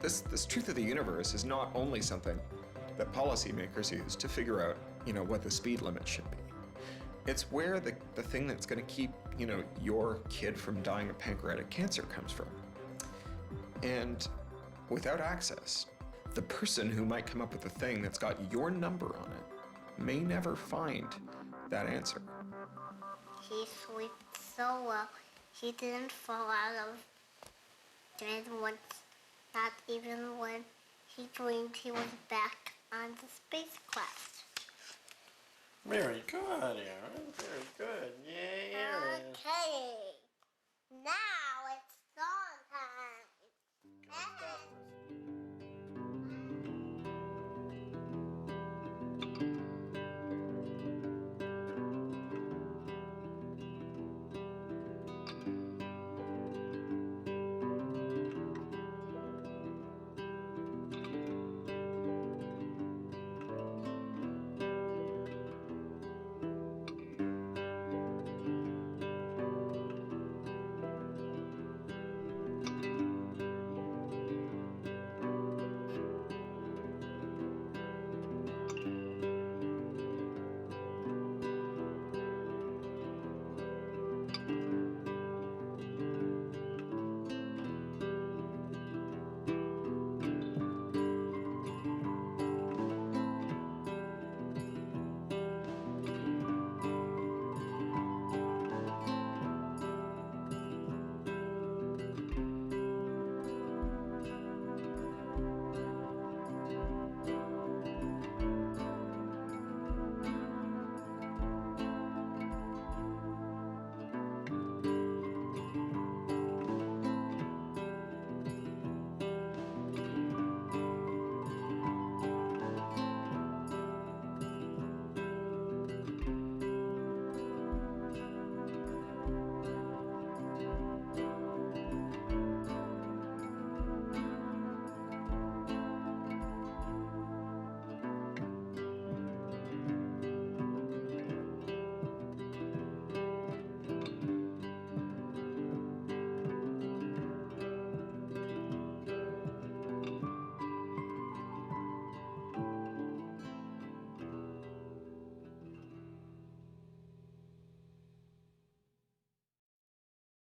This truth of the universe is not only something that policymakers use to figure out, you know, what the speed limit should be. It's where the thing that's going to keep, you know, your kid from dying of pancreatic cancer comes from. And without access, the person who might come up with the thing that's got your number on it may never find that answer. He slept so well, he didn't fall out of bed once, not even when he dreamed he was back on the spacecraft. Very good, Aaron. Very good. Yay, Aaron. Okay. Now